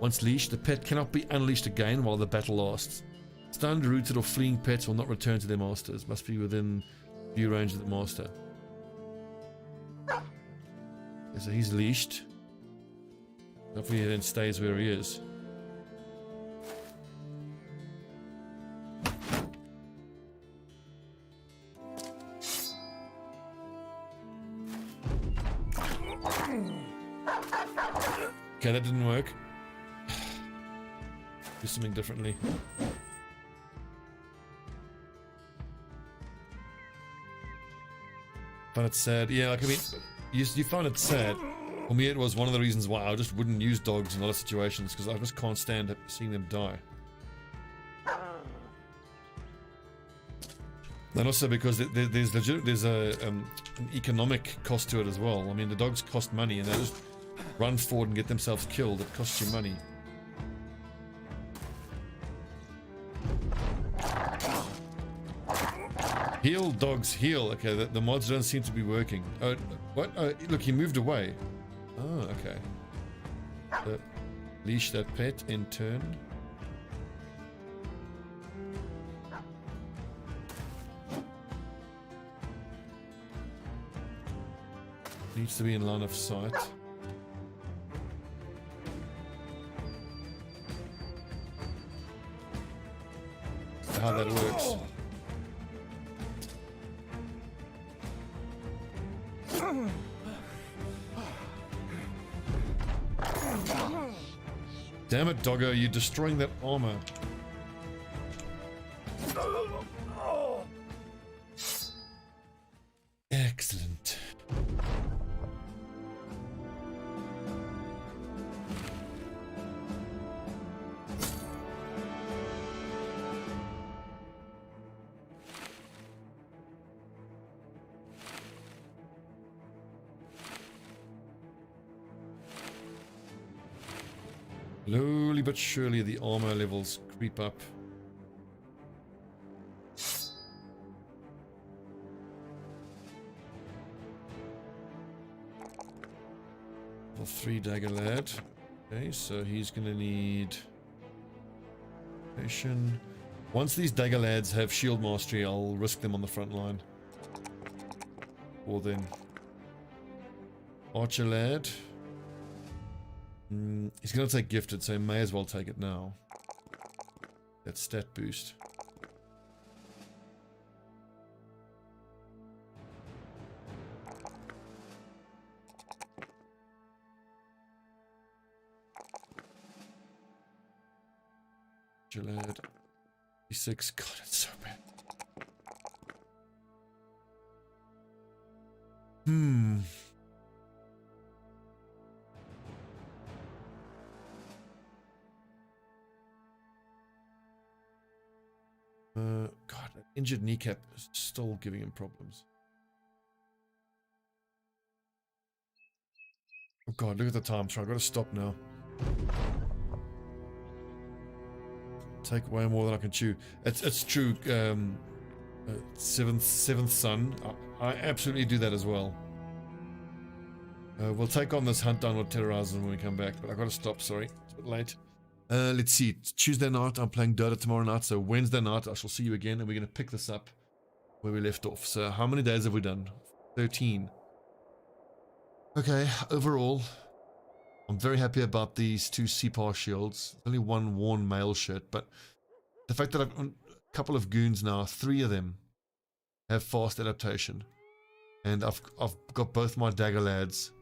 Once leashed, the pet cannot be unleashed again while the battle lasts. Stunned, rooted, or fleeing pets will not return to their masters. Must be within view range of the master. Okay, so he's leashed. Hopefully he then stays where he is. Okay, that didn't work. Do something differently. Find it sad. Yeah, like I mean, you find it sad. For me, it was one of the reasons why I just wouldn't use dogs in a lot of situations, because I just can't stand seeing them die. And also because there's an economic cost to it as well. I mean, the dogs cost money, and they just run forward and get themselves killed. It costs you money. Heal, dogs, heal. Okay, the mods don't seem to be working. Oh, what? Oh, look, he moved away. Oh, okay. Leash that pet in turn. Needs to be in line of sight. How that works. Damn it, doggo, you're destroying that armor. Excellent. Slowly but surely the armor levels creep up. Level 3 dagger lad. Okay, so he's gonna need patient. Once these dagger lads have shield mastery, I'll risk them on the front line. Or then archer lad. He's gonna take gifted, so he may as well take it now. That stat boost. Lad. 6. God, it's so bad. God, an injured kneecap is still giving him problems. Oh God, look at the time, so I've got to stop now. Take way more than I can chew. It's true. Seventh son. I absolutely do that as well. We'll take on this hunt down or terrorizing when we come back, but I got to stop. Sorry, it's a bit late. Let's see. It's Tuesday night. I'm playing Dota tomorrow night, so Wednesday night I shall see you again, and we're going to pick this up where we left off. So how many days have we done? 13. Okay. Overall, I'm very happy about these 2 CPAR shields. Only one worn mail shirt, but the fact that I've a couple of goons now, 3 of them have fast adaptation, and I've got both my dagger lads.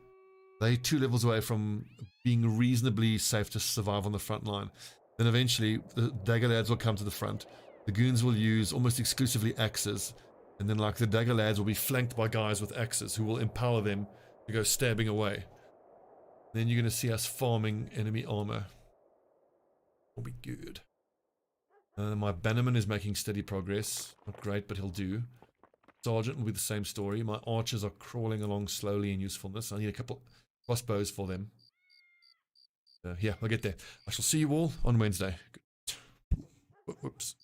They're 2 levels away from being reasonably safe to survive on the front line. Then eventually the dagger lads will come to the front. The goons will use almost exclusively axes, and then like the dagger lads will be flanked by guys with axes who will empower them to go stabbing away. Then you're going to see us farming enemy armor. Will be good. My bannerman is making steady progress. Not great, but he'll do. Sergeant will be the same story. My archers are crawling along slowly in usefulness. I need a couple crossbows for them. Yeah, I'll get there. I shall see you all on Wednesday. Whoops.